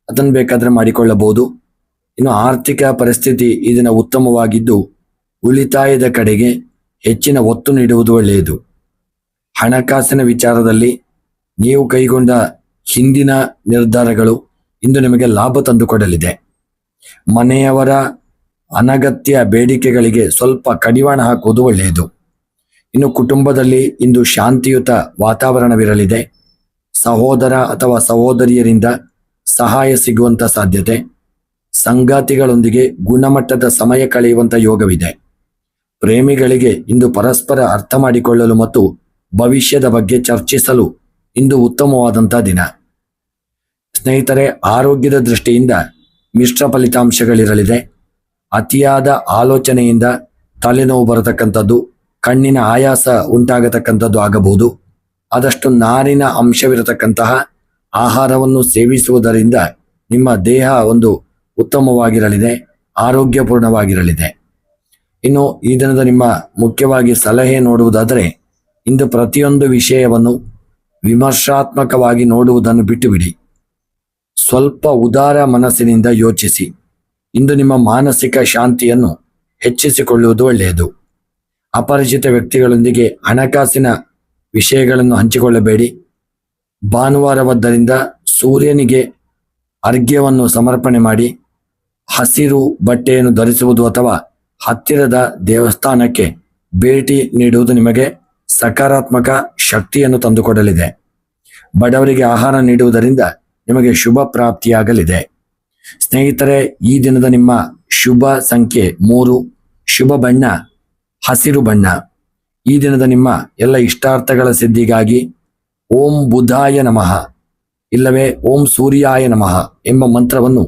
ಅದನ್ನು ಬೇಕಾದರೆ ಮಾಡಿಕೊಳ್ಳಬಹುದು. ಇನ್ನು ಆರ್ಥಿಕ ಪರಿಸ್ಥಿತಿ ಈ ದಿನ ಉತ್ತಮವಾಗಿದ್ದು ಉಳಿತಾಯದ ಕಡೆಗೆ ಹೆಚ್ಚಿನ ಒತ್ತು ನೀಡುವುದು ಒಳ್ಳೆಯದು. ಹಣಕಾಸಿನ ವಿಚಾರದಲ್ಲಿ ನೀವು ಕೈಗೊಂಡ ಹಿಂದಿನ ನಿರ್ಧಾರಗಳು ಇಂದು ನಿಮಗೆ ಲಾಭ ತಂದುಕೊಡಲಿದೆ. ಮನೆಯವರ ಅನಗತ್ಯ ಬೇಡಿಕೆಗಳಿಗೆ ಸ್ವಲ್ಪ ಕಡಿವಾಣ ಹಾಕುವುದು ಒಳ್ಳೆಯದು. ಇನ್ನು ಕುಟುಂಬದಲ್ಲಿ ಇಂದು ಶಾಂತಿಯುತ ವಾತಾವರಣವಿರಲಿದೆ. ಸಹೋದರ ಅಥವಾ ಸಹೋದರಿಯರಿಂದ ಸಹಾಯ ಸಿಗುವಂಥ ಸಾಧ್ಯತೆ. ಸಂಗಾತಿಗಳೊಂದಿಗೆ ಗುಣಮಟ್ಟದ ಸಮಯ ಕಳೆಯುವಂಥ ಯೋಗವಿದೆ. ಪ್ರೇಮಿಗಳಿಗೆ ಇಂದು ಪರಸ್ಪರ ಅರ್ಥ ಮಾಡಿಕೊಳ್ಳಲು ಮತ್ತು ಭವಿಷ್ಯದ ಬಗ್ಗೆ ಚರ್ಚಿಸಲು ಇಂದು ಉತ್ತಮವಾದಂಥ ದಿನ. ಸ್ನೇಹಿತರೆ, ಆರೋಗ್ಯದ ದೃಷ್ಟಿಯಿಂದ ಮಿಶ್ರ ಫಲಿತಾಂಶಗಳಿರಲಿದೆ. ಅತಿಯಾದ ಆಲೋಚನೆಯಿಂದ ತಲೆನೋವು ಬರತಕ್ಕಂಥದ್ದು, ಕಣ್ಣಿನ ಆಯಾಸ ಉಂಟಾಗತಕ್ಕಂಥದ್ದು ಆಗಬಹುದು. ಆದಷ್ಟು ನಾರಿನ ಅಂಶವಿರತಕ್ಕಂತಹ ಆಹಾರವನ್ನು ಸೇವಿಸುವುದರಿಂದ ನಿಮ್ಮ ದೇಹ ಒಂದು ಉತ್ತಮವಾಗಿರಲಿದೆ, ಆರೋಗ್ಯಪೂರ್ಣವಾಗಿರಲಿದೆ. ಇನ್ನು ಈ ದಿನದ ನಿಮ್ಮ ಮುಖ್ಯವಾಗಿ ಸಲಹೆ ನೋಡುವುದಾದರೆ, ಇಂದು ಪ್ರತಿಯೊಂದು ವಿಷಯವನ್ನು ವಿಮರ್ಶಾತ್ಮಕವಾಗಿ ನೋಡುವುದನ್ನು ಬಿಟ್ಟುಬಿಡಿ. ಸ್ವಲ್ಪ ಉದಾರ ಮನಸ್ಸಿನಿಂದ ಯೋಚಿಸಿ. ಇಂದು ನಿಮ್ಮ ಮಾನಸಿಕ ಶಾಂತಿಯನ್ನು ಹೆಚ್ಚಿಸಿಕೊಳ್ಳುವುದು ಒಳ್ಳೆಯದು. ಅಪರಿಚಿತ ವ್ಯಕ್ತಿಗಳೊಂದಿಗೆ ಹಣಕಾಸಿನ ವಿಷಯಗಳನ್ನು ಹಂಚಿಕೊಳ್ಳಬೇಡಿ. ಭಾನುವಾರವಾದ್ದರಿಂದ ಸೂರ್ಯನಿಗೆ ಅರ್ಘ್ಯವನ್ನು ಸಮರ್ಪಣೆ ಮಾಡಿ. ಹಸಿರು ಬಟ್ಟೆಯನ್ನು ಧರಿಸುವುದು ಅಥವಾ ಹತ್ತಿರದ ದೇವಸ್ಥಾನಕ್ಕೆ ಭೇಟಿ ನೀಡುವುದು ನಿಮಗೆ ಸಕಾರಾತ್ಮಕ ಶಕ್ತಿಯನ್ನು ತಂದುಕೊಡಲಿದೆ. ಬಡವರಿಗೆ ಆಹಾರ ನೀಡುವುದರಿಂದ ನಿಮಗೆ ಶುಭ ಪ್ರಾಪ್ತಿಯಾಗಲಿದೆ. ಸ್ನೇಹಿತರೆ, ಈ ದಿನದ ನಿಮ್ಮ ಶುಭ ಸಂಖ್ಯೆ 3, ಶುಭ ಬಣ್ಣ ಹಸಿರು ಬಣ್ಣ. ಈ ದಿನದ ನಿಮ್ಮ ಎಲ್ಲ ಇಷ್ಟಾರ್ಥಗಳ ಸಿದ್ಧಿಗಾಗಿ ಓಂ ಬುಧಾಯ ನಮಃ ಇಲ್ಲವೇ ಓಂ ಸೂರ್ಯಾಯ ನಮಃ ಎಂಬ ಮಂತ್ರವನ್ನು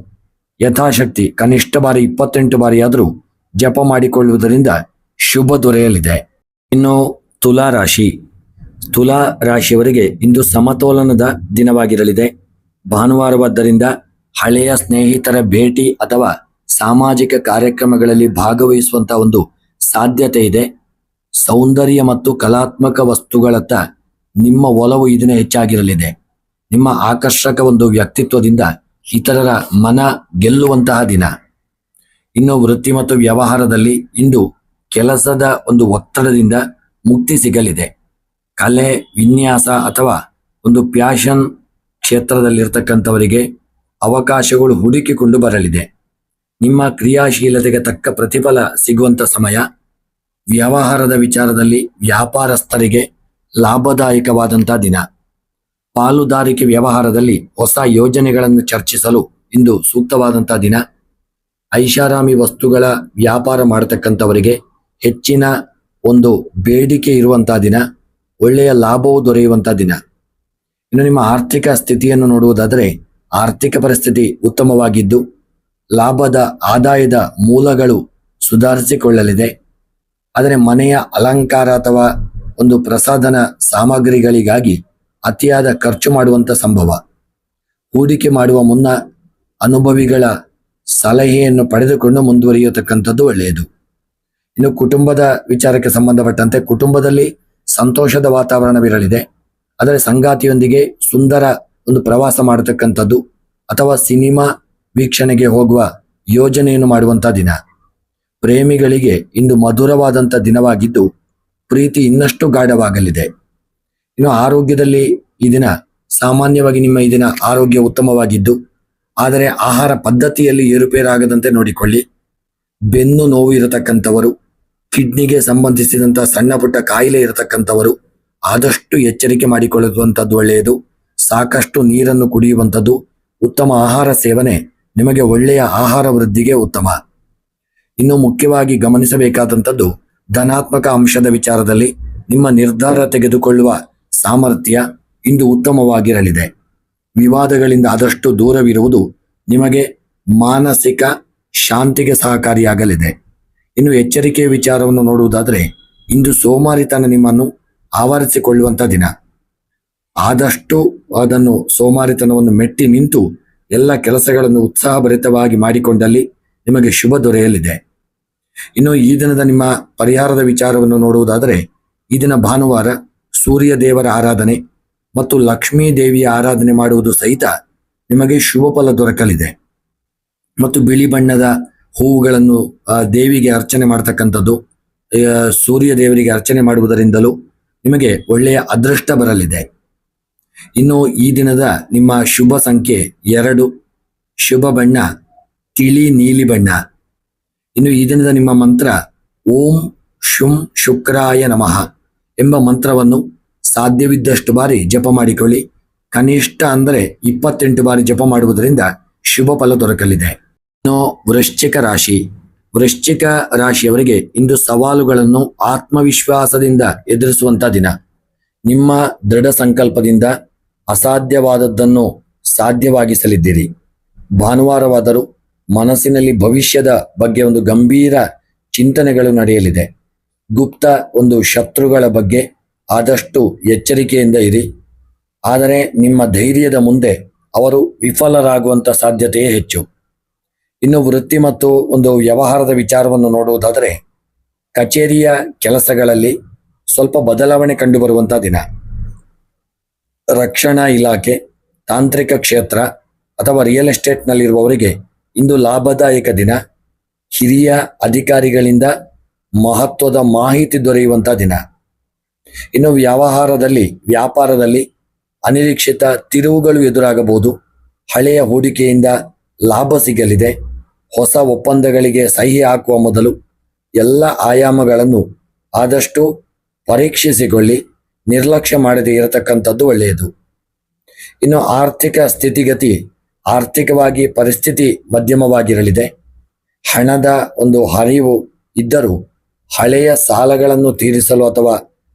ಯಥಾಶಕ್ತಿ ಕನಿಷ್ಠ ಬಾರಿ 28 ಬಾರಿಯಾದರೂ ಜಪ ಮಾಡಿಕೊಳ್ಳುವುದರಿಂದ ಶುಭ ದೊರೆಯಲಿದೆ. ಇನ್ನು ತುಲಾ ರಾಶಿಯವರಿಗೆ ಇಂದು ಸಮತೋಲನದ ದಿನವಾಗಿರಲಿದೆ. ಭಾನುವಾರವಾದ್ದರಿಂದ ಹಳೆಯ ಸ್ನೇಹಿತರ ಭೇಟಿ ಅಥವಾ ಸಾಮಾಜಿಕ ಕಾರ್ಯಕ್ರಮಗಳಲ್ಲಿ ಭಾಗವಹಿಸುವಂಥ ಒಂದು ಸಾಧ್ಯತೆ ಇದೆ. ಸೌಂದರ್ಯ ಮತ್ತು ಕಲಾತ್ಮಕ ವಸ್ತುಗಳತ್ತ ನಿಮ್ಮ ಒಲವು ಈ ದಿನ ಹೆಚ್ಚಾಗಿರಲಿದೆ. ನಿಮ್ಮ ಆಕರ್ಷಕ ಒಂದು ವ್ಯಕ್ತಿತ್ವದಿಂದ ಇತರರ ಮನ ಗೆಲ್ಲುವಂತಹ ದಿನ. ಇನ್ನು ವೃತ್ತಿ ಮತ್ತು ವ್ಯವಹಾರದಲ್ಲಿ ಇಂದು ಕೆಲಸದ ಒಂದು ಒತ್ತಡದಿಂದ ಮುಕ್ತಿ ಸಿಗಲಿದೆ. ಕಲೆ, ವಿನ್ಯಾಸ ಅಥವಾ ಒಂದು ಪ್ಯಾಷನ್ ಕ್ಷೇತ್ರದಲ್ಲಿರ್ತಕ್ಕಂಥವರಿಗೆ ಅವಕಾಶಗಳು ಹುಡುಕಿಕೊಂಡು ಬರಲಿದೆ. ನಿಮ್ಮ ಕ್ರಿಯಾಶೀಲತೆಗೆ ತಕ್ಕ ಪ್ರತಿಫಲ ಸಿಗುವಂಥ ಸಮಯ. ವ್ಯವಹಾರದ ವಿಚಾರದಲ್ಲಿ ವ್ಯಾಪಾರಸ್ಥರಿಗೆ ಲಾಭದಾಯಕವಾದಂಥ ದಿನ. ಪಾಲುದಾರಿಕೆ ವ್ಯವಹಾರದಲ್ಲಿ ಹೊಸ ಯೋಜನೆಗಳನ್ನು ಚರ್ಚಿಸಲು ಇಂದು ಸೂಕ್ತವಾದಂಥ ದಿನ. ಐಷಾರಾಮಿ ವಸ್ತುಗಳ ವ್ಯಾಪಾರ ಮಾಡತಕ್ಕಂಥವರಿಗೆ ಹೆಚ್ಚಿನ ಒಂದು ಬೇಡಿಕೆ ಇರುವಂಥ ದಿನ. ಒಳ್ಳೆಯ ಲಾಭವು ದೊರೆಯುವಂಥ ದಿನ. ಇನ್ನು ನಿಮ್ಮ ಆರ್ಥಿಕ ಸ್ಥಿತಿಯನ್ನು ನೋಡುವುದಾದರೆ, ಆರ್ಥಿಕ ಪರಿಸ್ಥಿತಿ ಉತ್ತಮವಾಗಿದ್ದು ಆದಾಯದ ಮೂಲಗಳು ಸುಧಾರಿಸಿಕೊಳ್ಳಲಿದೆ. ಆದರೆ ಮನೆಯ ಅಲಂಕಾರ ಅಥವಾ ಒಂದು ಪ್ರಸಾಧನ ಸಾಮಗ್ರಿಗಳಿಗಾಗಿ ಅತಿಯಾದ ಖರ್ಚು ಮಾಡುವಂಥ ಸಂಭವ. ಹೂಡಿಕೆ ಮಾಡುವ ಮುನ್ನ ಅನುಭವಿಗಳ ಸಲಹೆಯನ್ನು ಪಡೆದುಕೊಂಡು ಮುಂದುವರಿಯತಕ್ಕಂಥದ್ದು ಒಳ್ಳೆಯದು. ಇನ್ನು ಕುಟುಂಬದ ವಿಚಾರಕ್ಕೆ ಸಂಬಂಧಪಟ್ಟಂತೆ ಕುಟುಂಬದಲ್ಲಿ ಸಂತೋಷದ ವಾತಾವರಣವಿರಲಿದೆ. ಆದರೆ ಸಂಗಾತಿಯೊಂದಿಗೆ ಸುಂದರ ಒಂದು ಪ್ರವಾಸ ಮಾಡತಕ್ಕಂಥದ್ದು ಅಥವಾ ಸಿನಿಮಾ ವೀಕ್ಷಣೆಗೆ ಹೋಗುವ ಯೋಜನೆಯನ್ನು ಮಾಡುವಂಥ ದಿನ. ಪ್ರೇಮಿಗಳಿಗೆ ಇಂದು ಮಧುರವಾದಂಥ ದಿನವಾಗಿದ್ದು ಪ್ರೀತಿ ಇನ್ನಷ್ಟು ಗಾಢವಾಗಲಿದೆ. ಇನ್ನು ಆರೋಗ್ಯದಲ್ಲಿ ಈ ದಿನ ಸಾಮಾನ್ಯವಾಗಿ ನಿಮ್ಮ ಈ ದಿನ ಆರೋಗ್ಯ ಉತ್ತಮವಾಗಿದ್ದು, ಆದರೆ ಆಹಾರ ಪದ್ಧತಿಯಲ್ಲಿ ಏರುಪೇರಾಗದಂತೆ ನೋಡಿಕೊಳ್ಳಿ. ಬೆನ್ನು ನೋವು ಇರತಕ್ಕಂಥವರು, ಕಿಡ್ನಿಗೆ ಸಂಬಂಧಿಸಿದಂಥ ಸಣ್ಣ ಪುಟ್ಟ ಕಾಯಿಲೆ ಇರತಕ್ಕಂಥವರು ಆದಷ್ಟು ಎಚ್ಚರಿಕೆ ಮಾಡಿಕೊಳ್ಳುವಂಥದ್ದು ಒಳ್ಳೆಯದು. ಸಾಕಷ್ಟು ನೀರನ್ನು ಕುಡಿಯುವಂಥದ್ದು, ಉತ್ತಮ ಆಹಾರ ಸೇವನೆ ನಿಮಗೆ ಒಳ್ಳೆಯ ಆಹಾರ ವೃದ್ಧಿಗೆ ಉತ್ತಮ. ಇನ್ನು ಮುಖ್ಯವಾಗಿ ಗಮನಿಸಬೇಕಾದಂಥದ್ದು ಧನಾತ್ಮಕ ಅಂಶದ ವಿಚಾರದಲ್ಲಿ ನಿಮ್ಮ ನಿರ್ಧಾರ ತೆಗೆದುಕೊಳ್ಳುವ ಸಾಮರ್ಥ್ಯ ಇಂದು ಉತ್ತಮವಾಗಿರಲಿದೆ. ವಿವಾದಗಳಿಂದ ಆದಷ್ಟು ದೂರವಿರುವುದು ನಿಮಗೆ ಮಾನಸಿಕ ಶಾಂತಿಗೆ ಸಹಕಾರಿಯಾಗಲಿದೆ. ಇನ್ನು ಎಚ್ಚರಿಕೆಯ ವಿಚಾರವನ್ನು ನೋಡುವುದಾದರೆ ಇಂದು ಸೋಮಾರಿತನ ನಿಮ್ಮನ್ನು ಆವರಿಸಿಕೊಳ್ಳುವಂಥ ದಿನ. ಆದಷ್ಟು ಅದನ್ನು ಸೋಮಾರಿತನವನ್ನು ಮೆಟ್ಟಿ ನಿಂತು ಎಲ್ಲ ಕೆಲಸಗಳನ್ನು ಉತ್ಸಾಹಭರಿತವಾಗಿ ಮಾಡಿಕೊಂಡಲ್ಲಿ ನಿಮಗೆ ಶುಭ ದೊರೆಯಲಿದೆ. ಇನ್ನು ಈ ದಿನದ ನಿಮ್ಮ ಪರಿಹಾರದ ವಿಚಾರವನ್ನು ನೋಡುವುದಾದರೆ ಈ ದಿನ ಭಾನುವಾರ ಸೂರ್ಯ ದೇವರ ಆರಾಧನೆ ಮತ್ತು ಲಕ್ಷ್ಮೀ ದೇವಿಯ ಆರಾಧನೆ ಮಾಡುವುದು ಸಹಿತ ನಿಮಗೆ ಶುಭ ಫಲ ದೊರಕಲಿದೆ. ಮತ್ತು ಬಿಳಿ ಬಣ್ಣದ ಹೂವುಗಳನ್ನು ದೇವಿಗೆ ಅರ್ಚನೆ ಮಾಡ್ತಕ್ಕಂಥದ್ದು, ಸೂರ್ಯ ದೇವರಿಗೆ ಅರ್ಚನೆ ಮಾಡುವುದರಿಂದಲೂ ನಿಮಗೆ ಒಳ್ಳೆಯ ಅದೃಷ್ಟ ಬರಲಿದೆ. ಇನ್ನು ಈ ದಿನದ ನಿಮ್ಮ ಶುಭ ಸಂಖ್ಯೆ 2, ಶುಭ ಬಣ್ಣ ತಿಳಿ ನೀಲಿ ಬಣ್ಣ. ಇನ್ನು ಈ ದಿನದ ನಿಮ್ಮ ಮಂತ್ರ ಓಂ ಶುಂ ಶುಕ್ರಾಯ ನಮಃ ಎಂಬ ಮಂತ್ರವನ್ನು ಸಾಧ್ಯವಿದ್ದಷ್ಟು ಬಾರಿ ಜಪ ಮಾಡಿಕೊಳ್ಳಿ. ಕನಿಷ್ಠ ಅಂದರೆ 28 ಬಾರಿ ಜಪ ಮಾಡುವುದರಿಂದ ಶುಭ ಫಲ ದೊರಕಲಿದೆ. ಇನ್ನು ವೃಶ್ಚಿಕ ರಾಶಿಯವರಿಗೆ ಇಂದು ಸವಾಲುಗಳನ್ನು ಆತ್ಮವಿಶ್ವಾಸದಿಂದ ಎದುರಿಸುವಂತ ದಿನ. ನಿಮ್ಮ ದೃಢ ಸಂಕಲ್ಪದಿಂದ ಅಸಾಧ್ಯವಾದದ್ದನ್ನು ಸಾಧ್ಯವಾಗಿಸಲಿದ್ದೀರಿ. ಭಾನುವಾರವಾದರೂ ಮನಸ್ಸಿನಲ್ಲಿ ಭವಿಷ್ಯದ ಬಗ್ಗೆ ಒಂದು ಗಂಭೀರ ಚಿಂತನೆಗಳು ನಡೆಯಲಿದೆ. ಗುಪ್ತ ಶತ್ರುಗಳ ಬಗ್ಗೆ ಆದಷ್ಟು ಎಚ್ಚರಿಕೆಯಿಂದ ಇರಿ. ಆದರೆ ನಿಮ್ಮ ಧೈರ್ಯದ ಮುಂದೆ ಅವರು ವಿಫಲರಾಗುವಂಥ ಸಾಧ್ಯತೆಯೇ ಹೆಚ್ಚು. ಇನ್ನು ವೃತ್ತಿ ಮತ್ತು ವ್ಯವಹಾರದ ವಿಚಾರವನ್ನು ನೋಡುವುದಾದರೆ ಕಚೇರಿಯ ಕೆಲಸಗಳಲ್ಲಿ ಸ್ವಲ್ಪ ಬದಲಾವಣೆ ಕಂಡುಬರುವಂಥ ದಿನ. ರಕ್ಷಣಾ ಇಲಾಖೆ, ತಾಂತ್ರಿಕ ಕ್ಷೇತ್ರ ಅಥವಾ ರಿಯಲ್ ಎಸ್ಟೇಟ್ನಲ್ಲಿರುವವರಿಗೆ ಇಂದು ಲಾಭದಾಯಕ ದಿನ. ಹಿರಿಯ ಅಧಿಕಾರಿಗಳಿಂದ ಮಹತ್ವದ ಮಾಹಿತಿ ದೊರೆಯುವಂಥ ದಿನ. ಇನ್ನು ವ್ಯಾಪಾರದಲ್ಲಿ ಅನಿರೀಕ್ಷಿತ ತಿರುವುಗಳು ಎದುರಾಗಬಹುದು. ಹಳೆಯ ಹೂಡಿಕೆಯಿಂದ ಲಾಭ ಸಿಗಲಿದೆ. ಹೊಸ ಒಪ್ಪಂದಗಳಿಗೆ ಸಹಿ ಹಾಕುವ ಮೊದಲು ಎಲ್ಲ ಆಯಾಮಗಳನ್ನು ಆದಷ್ಟು ಪರೀಕ್ಷಿಸಿಕೊಳ್ಳಿ. ನಿರ್ಲಕ್ಷ್ಯ ಮಾಡದೇ ಇರತಕ್ಕಂಥದ್ದು ಒಳ್ಳೆಯದು. ಇನ್ನು ಆರ್ಥಿಕವಾಗಿ ಪರಿಸ್ಥಿತಿ ಮಧ್ಯಮವಾಗಿರಲಿದೆ. ಹಣದ ಹರಿವು ಇದ್ದರೂ ಹಳೆಯ ಸಾಲಗಳನ್ನು ತೀರಿಸಲು ಅಥವಾ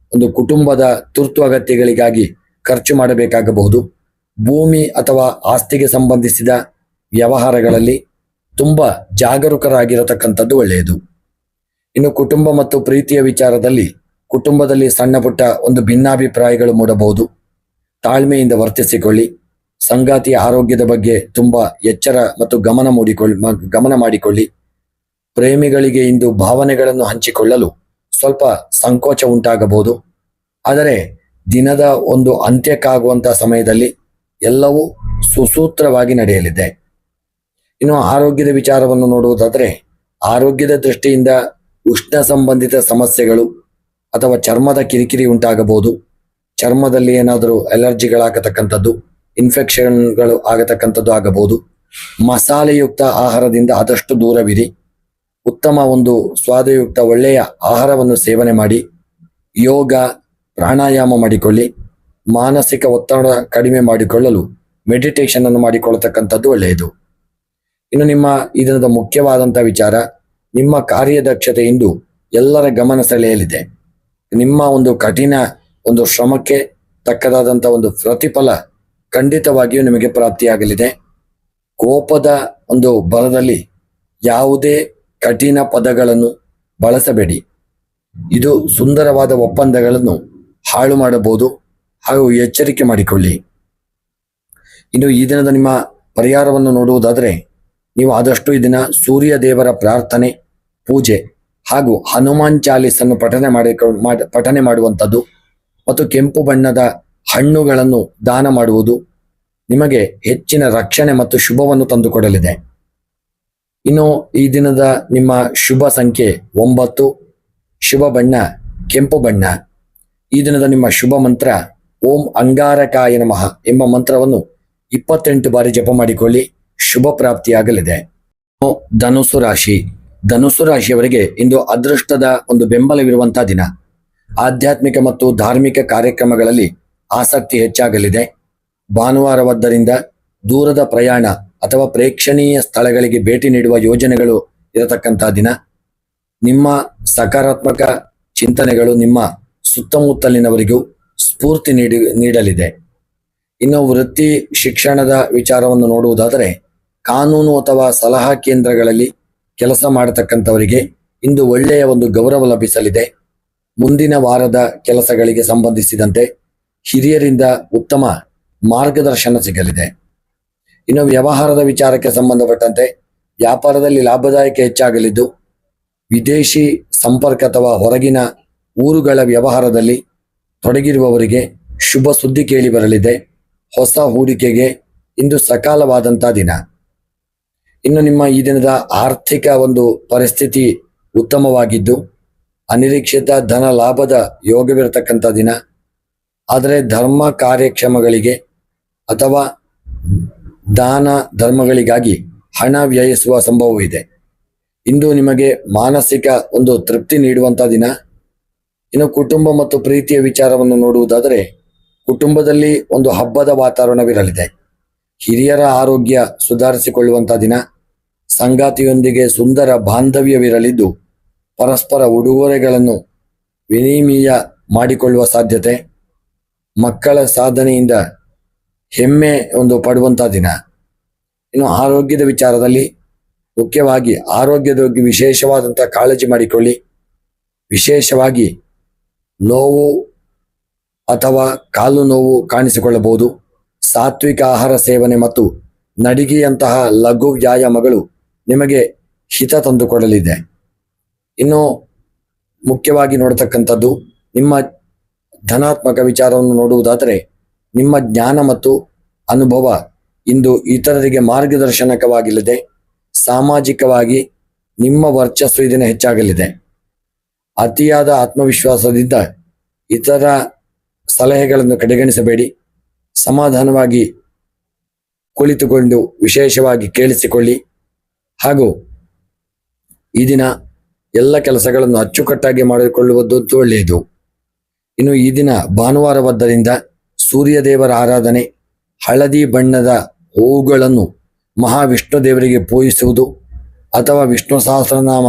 ಕುಟುಂಬದ ತುರ್ತು ಅಗತ್ಯಗಳಿಗಾಗಿ ಖರ್ಚು ಮಾಡಬೇಕಾಗಬಹುದು. ಭೂಮಿ ಅಥವಾ ಆಸ್ತಿಗೆ ಸಂಬಂಧಿಸಿದ ವ್ಯವಹಾರಗಳಲ್ಲಿ ತುಂಬ ಜಾಗರೂಕರಾಗಿರತಕ್ಕಂಥದ್ದು ಒಳ್ಳೆಯದು. ಇನ್ನು ಕುಟುಂಬ ಮತ್ತು ಪ್ರೀತಿಯ ವಿಚಾರದಲ್ಲಿ ಕುಟುಂಬದಲ್ಲಿ ಸಣ್ಣ ಪುಟ್ಟ ಭಿನ್ನಾಭಿಪ್ರಾಯಗಳು ಮೂಡಬಹುದು. ತಾಳ್ಮೆಯಿಂದ ವರ್ತಿಸಿಕೊಳ್ಳಿ. ಸಂಗಾತಿಯ ಆರೋಗ್ಯದ ಬಗ್ಗೆ ತುಂಬ ಎಚ್ಚರ ಮತ್ತು ಗಮನ ಮಾಡಿಕೊಳ್ಳಿ. ಪ್ರೇಮಿಗಳಿಗೆ ಇಂದು ಭಾವನೆಗಳನ್ನು ಹಂಚಿಕೊಳ್ಳಲು ಸ್ವಲ್ಪ ಸಂಕೋಚ ಉಂಟಾಗಬಹುದು. ಆದರೆ ದಿನದ ಅಂತ್ಯಕ್ಕಾಗುವಂತಹ ಸಮಯದಲ್ಲಿ ಎಲ್ಲವೂ ಸುಸೂತ್ರವಾಗಿ ನಡೆಯಲಿದೆ. ಇನ್ನು ಆರೋಗ್ಯದ ವಿಚಾರವನ್ನು ನೋಡುವುದಾದರೆ ಆರೋಗ್ಯದ ದೃಷ್ಟಿಯಿಂದ ಉಷ್ಣ ಸಂಬಂಧಿತ ಸಮಸ್ಯೆಗಳು ಅಥವಾ ಚರ್ಮದ ಕಿರಿಕಿರಿ ಉಂಟಾಗಬಹುದು. ಚರ್ಮದಲ್ಲಿ ಏನಾದರೂ ಅಲರ್ಜಿಗಳಾಗತಕ್ಕಂಥದ್ದು, ಇನ್ಫೆಕ್ಷನ್ಗಳು ಆಗತಕ್ಕಂಥದ್ದು ಆಗಬಹುದು. ಮಸಾಲೆಯುಕ್ತ ಆಹಾರದಿಂದ ಆದಷ್ಟು ದೂರವಿರಿ. ಉತ್ತಮ ಸ್ವಾದಯುಕ್ತ ಒಳ್ಳೆಯ ಆಹಾರವನ್ನು ಸೇವನೆ ಮಾಡಿ. ಯೋಗ ಪ್ರಾಣಾಯಾಮ ಮಾಡಿಕೊಳ್ಳಿ. ಮಾನಸಿಕ ಒತ್ತಡ ಕಡಿಮೆ ಮಾಡಿಕೊಳ್ಳಲು ಮೆಡಿಟೇಷನ್ ಅನ್ನು ಮಾಡಿಕೊಳ್ಳತಕ್ಕಂಥದ್ದು ಒಳ್ಳೆಯದು. ಇನ್ನು ನಿಮ್ಮ ಈ ದಿನದ ಮುಖ್ಯವಾದಂಥ ವಿಚಾರ, ನಿಮ್ಮ ಕಾರ್ಯದಕ್ಷತೆ ಇಂದು ಎಲ್ಲರ ಗಮನ ಸೆಳೆಯಲಿದೆ. ನಿಮ್ಮ ಕಠಿಣ ಶ್ರಮಕ್ಕೆ ತಕ್ಕದಾದಂಥ ಪ್ರತಿಫಲ ಖಂಡಿತವಾಗಿಯೂ ನಿಮಗೆ ಪ್ರಾಪ್ತಿಯಾಗಲಿದೆ. ಕೋಪದ ಬರದಲ್ಲಿ ಯಾವುದೇ ಕಠಿಣ ಪದಗಳನ್ನು ಬಳಸಬೇಡಿ. ಇದು ಸುಂದರವಾದ ಒಪ್ಪಂದಗಳನ್ನು ಹಾಳು ಮಾಡಬಹುದು. ಹಾಗೂ ಎಚ್ಚರಿಕೆ ಮಾಡಿಕೊಳ್ಳಿ. ಇನ್ನು ಈ ದಿನದ ನಿಮ್ಮ ಪರಿಹಾರವನ್ನು ನೋಡುವುದಾದರೆ ನೀವು ಆದಷ್ಟು ಈ ದಿನ ಸೂರ್ಯ ದೇವರ ಪ್ರಾರ್ಥನೆ, ಪೂಜೆ ಹಾಗೂ ಹನುಮಾನ್ ಚಾಲೀಸನ್ನು ಪಠನೆ ಮಾಡುವಂಥದ್ದು ಮತ್ತು ಕೆಂಪು ಬಣ್ಣದ ಹಣ್ಣುಗಳನ್ನು ದಾನ ಮಾಡುವುದು ನಿಮಗೆ ಹೆಚ್ಚಿನ ರಕ್ಷಣೆ ಮತ್ತು ಶುಭವನ್ನು ತಂದುಕೊಡಲಿದೆ. ಇನ್ನು ಈ ದಿನದ ನಿಮ್ಮ ಶುಭ ಸಂಖ್ಯೆ 9, ಶುಭ ಬಣ್ಣ ಕೆಂಪು ಬಣ್ಣ. ಈ ದಿನದ ನಿಮ್ಮ ಶುಭ ಮಂತ್ರ ಓಂ ಅಂಗಾರಕಾಯ ನಮಃ ಎಂಬ ಮಂತ್ರವನ್ನು 28 ಬಾರಿ ಜಪ ಮಾಡಿಕೊಳ್ಳಿ. ಶುಭ ಪ್ರಾಪ್ತಿಯಾಗಲಿದೆ. ಧನುಸು ರಾಶಿಯವರಿಗೆ ಇಂದು ಅದೃಷ್ಟದ ಬೆಂಬಲವಿರುವಂತಹ ದಿನ. ಆಧ್ಯಾತ್ಮಿಕ ಮತ್ತು ಧಾರ್ಮಿಕ ಕಾರ್ಯಕ್ರಮಗಳಲ್ಲಿ ಆಸಕ್ತಿ ಹೆಚ್ಚಾಗಲಿದೆ. ಭಾನುವಾರವಾದ್ದರಿಂದ ದೂರದ ಪ್ರಯಾಣ ಅಥವಾ ಪ್ರೇಕ್ಷಣೀಯ ಸ್ಥಳಗಳಿಗೆ ಭೇಟಿ ನೀಡುವ ಯೋಜನೆಗಳು ಇರತಕ್ಕಂತಹ ದಿನ. ನಿಮ್ಮ ಸಕಾರಾತ್ಮಕ ಚಿಂತನೆಗಳು ನಿಮ್ಮ ಸುತ್ತಮುತ್ತಲಿನವರಿಗೂ ಸ್ಫೂರ್ತಿ ನೀಡಲಿದೆ. ಇನ್ನು ವೃತ್ತಿ ಶಿಕ್ಷಣದ ವಿಚಾರವನ್ನು ನೋಡುವುದಾದರೆ ಕಾನೂನು ಅಥವಾ ಸಲಹಾ ಕೇಂದ್ರಗಳಲ್ಲಿ ಕೆಲಸ ಮಾಡತಕ್ಕಂಥವರಿಗೆ ಇಂದು ಒಳ್ಳೆಯ ಒಂದು ಗೌರವ ಲಭಿಸಲಿದೆ. ಮುಂದಿನ ವಾರದ ಕೆಲಸಗಳಿಗೆ ಸಂಬಂಧಿಸಿದಂತೆ ಹಿರಿಯರಿಂದ ಉತ್ತಮ ಮಾರ್ಗದರ್ಶನ ಸಿಗಲಿದೆ. ಇನ್ನು ವ್ಯವಹಾರದ ವಿಚಾರಕ್ಕೆ ಸಂಬಂಧಪಟ್ಟಂತೆ ವ್ಯಾಪಾರದಲ್ಲಿ ಲಾಭದಾಯಕ ಹೆಚ್ಚಾಗಲಿದ್ದು, ವಿದೇಶಿ ಸಂಪರ್ಕ ಅಥವಾ ಹೊರಗಿನ ಊರುಗಳ ವ್ಯವಹಾರದಲ್ಲಿ ತೊಡಗಿರುವವರಿಗೆ ಶುಭ ಸುದ್ದಿ ಕೇಳಿ ಬರಲಿದೆ. ಹೊಸ ಹೂಡಿಕೆಗೆ ಇಂದು ಸಕಾಲವಾದಂಥ ದಿನ. ಇನ್ನು ನಿಮ್ಮ ಈ ದಿನದ ಆರ್ಥಿಕ ಒಂದು ಪರಿಸ್ಥಿತಿ ಉತ್ತಮವಾಗಿದ್ದು, ಅನಿರೀಕ್ಷಿತ ಧನ ಲಾಭದ ಯೋಗವಿರತಕ್ಕಂಥ ದಿನ. ಆದರೆ ಧರ್ಮ ಕಾರ್ಯಕ್ರಮಗಳಿಗೆ ಅಥವಾ ದಾನ ಧರ್ಮಗಳಿಗಾಗಿ ಹಣ ವ್ಯಯಿಸುವ ಸಂಭವವಿದೆ. ಇಂದು ನಿಮಗೆ ಮಾನಸಿಕ ಒಂದು ತೃಪ್ತಿ ನೀಡುವಂಥ ದಿನ. ಇನ್ನು ಕುಟುಂಬ ಮತ್ತು ಪ್ರೀತಿಯ ವಿಚಾರವನ್ನು ನೋಡುವುದಾದರೆ, ಕುಟುಂಬದಲ್ಲಿ ಒಂದು ಹಬ್ಬದ ವಾತಾವರಣವಿರಲಿದೆ. ಹಿರಿಯರ ಆರೋಗ್ಯ ಸುಧಾರಿಸಿಕೊಳ್ಳುವಂಥ ದಿನ. ಸಂಗಾತಿಯೊಂದಿಗೆ ಸುಂದರ ಬಾಂಧವ್ಯವಿರಲಿದ್ದು, ಪರಸ್ಪರ ಉಡುಗೊರೆಗಳನ್ನು ವಿನಿಮಯ ಮಾಡಿಕೊಳ್ಳುವ ಸಾಧ್ಯತೆ. ಮಕ್ಕಳ ಸಾಧನೆಯಿಂದ ಹೆಮ್ಮೆ ಒಂದು ಪಡುವಂಥ ದಿನ. ಇನ್ನು ಆರೋಗ್ಯದ ವಿಚಾರದಲ್ಲಿ ಮುಖ್ಯವಾಗಿ ಆರೋಗ್ಯದ ಬಗ್ಗೆ ವಿಶೇಷವಾದಂಥ ಕಾಳಜಿ ಮಾಡಿಕೊಳ್ಳಿ. ವಿಶೇಷವಾಗಿ ನೋವು ಅಥವಾ ಕಾಲು ನೋವು ಕಾಣಿಸಿಕೊಳ್ಳಬಹುದು. ಸಾತ್ವಿಕ ಆಹಾರ ಸೇವನೆ ಮತ್ತು ನಡಿಗೆಯಂತಹ ಲಘು ವ್ಯಾಯಾಮಗಳು ನಿಮಗೆ ಹಿತ ತಂದುಕೊಡಲಿದೆ. ಇನ್ನು ಮುಖ್ಯವಾಗಿ ನೋಡತಕ್ಕಂಥದ್ದು ನಿಮ್ಮ ಧನಾತ್ಮಕ ವಿಚಾರವನ್ನು ನೋಡುವುದಾದರೆ, ನಿಮ್ಮ ಜ್ಞಾನ ಮತ್ತು ಅನುಭವ ಇಂದು ಇತರರಿಗೆ ಮಾರ್ಗದರ್ಶನಕವಾಗಲಿದೆ. ಸಾಮಾಜಿಕವಾಗಿ ನಿಮ್ಮ ವರ್ಚಸ್ಸು ಈ ದಿನ ಹೆಚ್ಚಾಗಲಿದೆ. ಅತಿಯಾದ ಆತ್ಮವಿಶ್ವಾಸದಿಂದ ಇತರ ಸಲಹೆಗಳನ್ನು ಕಡೆಗಣಿಸಬೇಡಿ. ಸಮಾಧಾನವಾಗಿ ಕುಳಿತುಕೊಂಡು ವಿಶೇಷವಾಗಿ ಕೇಳಿಸಿಕೊಳ್ಳಿ. ಹಾಗೂ ಈ ದಿನ ಎಲ್ಲ ಕೆಲಸಗಳನ್ನು ಅಚ್ಚುಕಟ್ಟಾಗಿ ಮಾಡಿಕೊಳ್ಳುವುದು ಒಳ್ಳೆಯದು. ಇನ್ನು ಈ ದಿನ ಭಾನುವಾರವಾದ್ದರಿಂದ ಸೂರ್ಯದೇವರ ಆರಾಧನೆ, ಹಳದಿ ಬಣ್ಣದ ಹೂವುಗಳನ್ನು ಮಹಾವಿಷ್ಣು ದೇವರಿಗೆ ಪೂಜಿಸುವುದು ಅಥವಾ ವಿಷ್ಣು ಸಹಸ್ರನಾಮ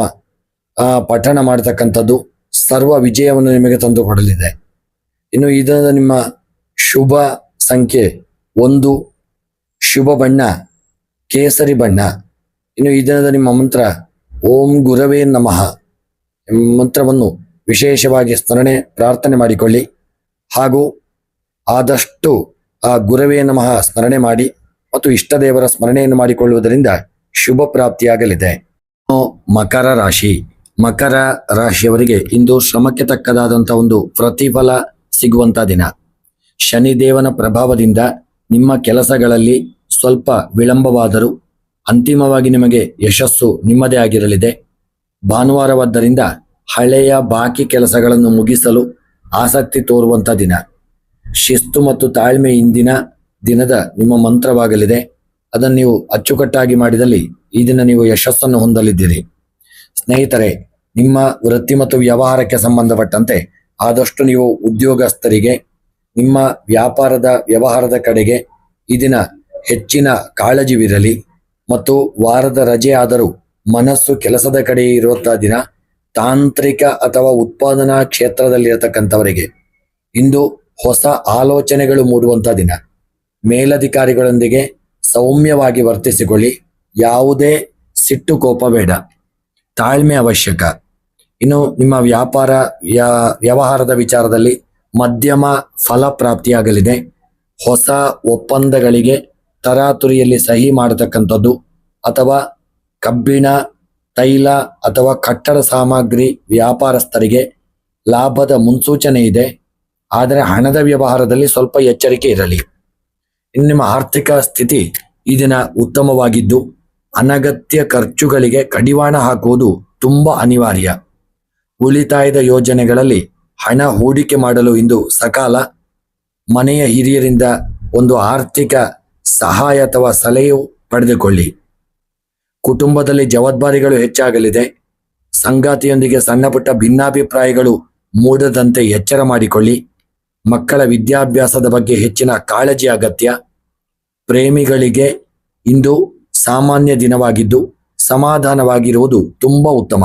ಪಠಣ ಮಾಡತಕ್ಕಂಥದ್ದು ಸರ್ವ ವಿಜಯವನ್ನು ನಿಮಗೆ ತಂದುಕೊಡಲಿದೆ. ಇನ್ನು ಈ ದಿನದ ನಿಮ್ಮ ಶುಭ ಸಂಖ್ಯೆ 1, ಶುಭ ಬಣ್ಣ ಕೇಸರಿ ಬಣ್ಣ. ಇನ್ನು ಈ ದಿನದ ನಿಮ್ಮ ಮಂತ್ರ ಓಂ ಗುರವೇ ನಮಃ ಎಂಬ ಮಂತ್ರವನ್ನು ವಿಶೇಷವಾಗಿ ಸ್ಮರಣೆ ಪ್ರಾರ್ಥನೆ ಮಾಡಿಕೊಳ್ಳಿ. ಹಾಗೂ ಆದಷ್ಟು ಆ ಗುರವೇ ನಮಃ ಸ್ಮರಣೆ ಮಾಡಿ ಮತ್ತು ಇಷ್ಟದೇವರ ಸ್ಮರಣೆಯನ್ನು ಮಾಡಿಕೊಳ್ಳುವುದರಿಂದ ಶುಭ ಪ್ರಾಪ್ತಿಯಾಗಲಿದೆ. ಮಕರ ರಾಶಿ. ಮಕರ ರಾಶಿಯವರಿಗೆ ಇಂದು ಶ್ರಮಕ್ಕೆ ತಕ್ಕದಾದಂಥ ಒಂದು ಪ್ರತಿಫಲ ಸಿಗುವಂಥ ದಿನ. ಶನಿದೇವನ ಪ್ರಭಾವದಿಂದ ನಿಮ್ಮ ಕೆಲಸಗಳಲ್ಲಿ ಸ್ವಲ್ಪ ವಿಳಂಬವಾದರೂ ಅಂತಿಮವಾಗಿ ನಿಮಗೆ ಯಶಸ್ಸು ನಿಮ್ಮದೇ ಆಗಿರಲಿದೆ. ಭಾನುವಾರವಾದ್ದರಿಂದ ಹಳೆಯ ಬಾಕಿ ಕೆಲಸಗಳನ್ನು ಮುಗಿಸಲು ಆಸಕ್ತಿ ತೋರುವಂಥ ದಿನ. ಶಿಸ್ತು ಮತ್ತು ತಾಳ್ಮೆ ಇಂದಿನ ದಿನದ ನಿಮ್ಮ ಮಂತ್ರವಾಗಲಿದೆ. ಅದನ್ನು ನೀವು ಅಚ್ಚುಕಟ್ಟಾಗಿ ಮಾಡಿದಲ್ಲಿ ಈ ದಿನ ನೀವು ಯಶಸ್ಸನ್ನು ಹೊಂದಲಿದ್ದೀರಿ. ಸ್ನೇಹಿತರೆ, ನಿಮ್ಮ ವೃತ್ತಿ ಮತ್ತು ವ್ಯವಹಾರಕ್ಕೆ ಸಂಬಂಧಪಟ್ಟಂತೆ ಆದಷ್ಟು ನೀವು ಉದ್ಯೋಗಸ್ಥರಿಗೆ ನಿಮ್ಮ ವ್ಯಾಪಾರದ ವ್ಯವಹಾರದ ಕಡೆಗೆ ಈ ದಿನ ಹೆಚ್ಚಿನ ಕಾಳಜಿವಿರಲಿ. ಮತ್ತು ವಾರದ ರಜೆ ಆದರೂ ಮನಸ್ಸು ಕೆಲಸದ ಕಡೆ ಇರುವಂತಹ ದಿನ. ತಾಂತ್ರಿಕ ಅಥವಾ ಉತ್ಪಾದನಾ ಕ್ಷೇತ್ರದಲ್ಲಿರತಕ್ಕಂಥವರಿಗೆ ಇಂದು ಹೊಸ ಆಲೋಚನೆಗಳು ಮೂಡುವಂಥ ದಿನ. ಮೇಲಧಿಕಾರಿಗಳೊಂದಿಗೆ ಸೌಮ್ಯವಾಗಿ ವರ್ತಿಸಿಕೊಳ್ಳಿ. ಯಾವುದೇ ಸಿಟ್ಟು ಕೋಪ ಬೇಡ, ತಾಳ್ಮೆ ಅವಶ್ಯಕ. ಇನ್ನು ನಿಮ್ಮ ವ್ಯವಹಾರದ ವಿಚಾರದಲ್ಲಿ ಮಧ್ಯಮ ಫಲ ಪ್ರಾಪ್ತಿಯಾಗಲಿದೆ. ಹೊಸ ಒಪ್ಪಂದಗಳಿಗೆ ತರಾತುರಿಯಲ್ಲಿ ಸಹಿ ಮಾಡತಕ್ಕಂಥದ್ದು ಅಥವಾ ಕಬ್ಬಿಣ, ತೈಲ ಅಥವಾ ಕಟ್ಟಡ ಸಾಮಗ್ರಿ ವ್ಯಾಪಾರಸ್ಥರಿಗೆ ಲಾಭದ ಮುನ್ಸೂಚನೆ ಇದೆ. ಆದರೆ ಹಣದ ವ್ಯವಹಾರದಲ್ಲಿ ಸ್ವಲ್ಪ ಎಚ್ಚರಿಕೆ ಇರಲಿ. ಇನ್ನು ನಿಮ್ಮ ಆರ್ಥಿಕ ಸ್ಥಿತಿ ಈ ದಿನ ಉತ್ತಮವಾಗಿದ್ದು, ಅನಗತ್ಯ ಖರ್ಚುಗಳಿಗೆ ಕಡಿವಾಣ ಹಾಕುವುದು ತುಂಬ ಅನಿವಾರ್ಯ. ಉಳಿತಾಯದ ಯೋಜನೆಗಳಲ್ಲಿ ಹಣ ಹೂಡಿಕೆ ಮಾಡಲು ಇಂದು ಸಕಾಲ. ಮನೆಯ ಹಿರಿಯರಿಂದ ಒಂದು ಆರ್ಥಿಕ ಸಹಾಯ ಅಥವಾ ಸಲಹೆಯು ಪಡೆದುಕೊಳ್ಳಿ. ಕುಟುಂಬದಲ್ಲಿ ಜವಾಬ್ದಾರಿಗಳು ಹೆಚ್ಚಾಗಲಿದೆ. ಸಂಗಾತಿಯೊಂದಿಗೆ ಸಣ್ಣ ಪುಟ್ಟ ಭಿನ್ನಾಭಿಪ್ರಾಯಗಳು ಮೂಡದಂತೆ ಎಚ್ಚರ ಮಾಡಿಕೊಳ್ಳಿ. ಮಕ್ಕಳ ವಿದ್ಯಾಭ್ಯಾಸದ ಬಗ್ಗೆ ಹೆಚ್ಚಿನ ಕಾಳಜಿ ಅಗತ್ಯ. ಪ್ರೇಮಿಗಳಿಗೆ ಇಂದು ಸಾಮಾನ್ಯ ದಿನವಾಗಿದ್ದು ಸಮಾಧಾನವಾಗಿರುವುದು ತುಂಬ ಉತ್ತಮ.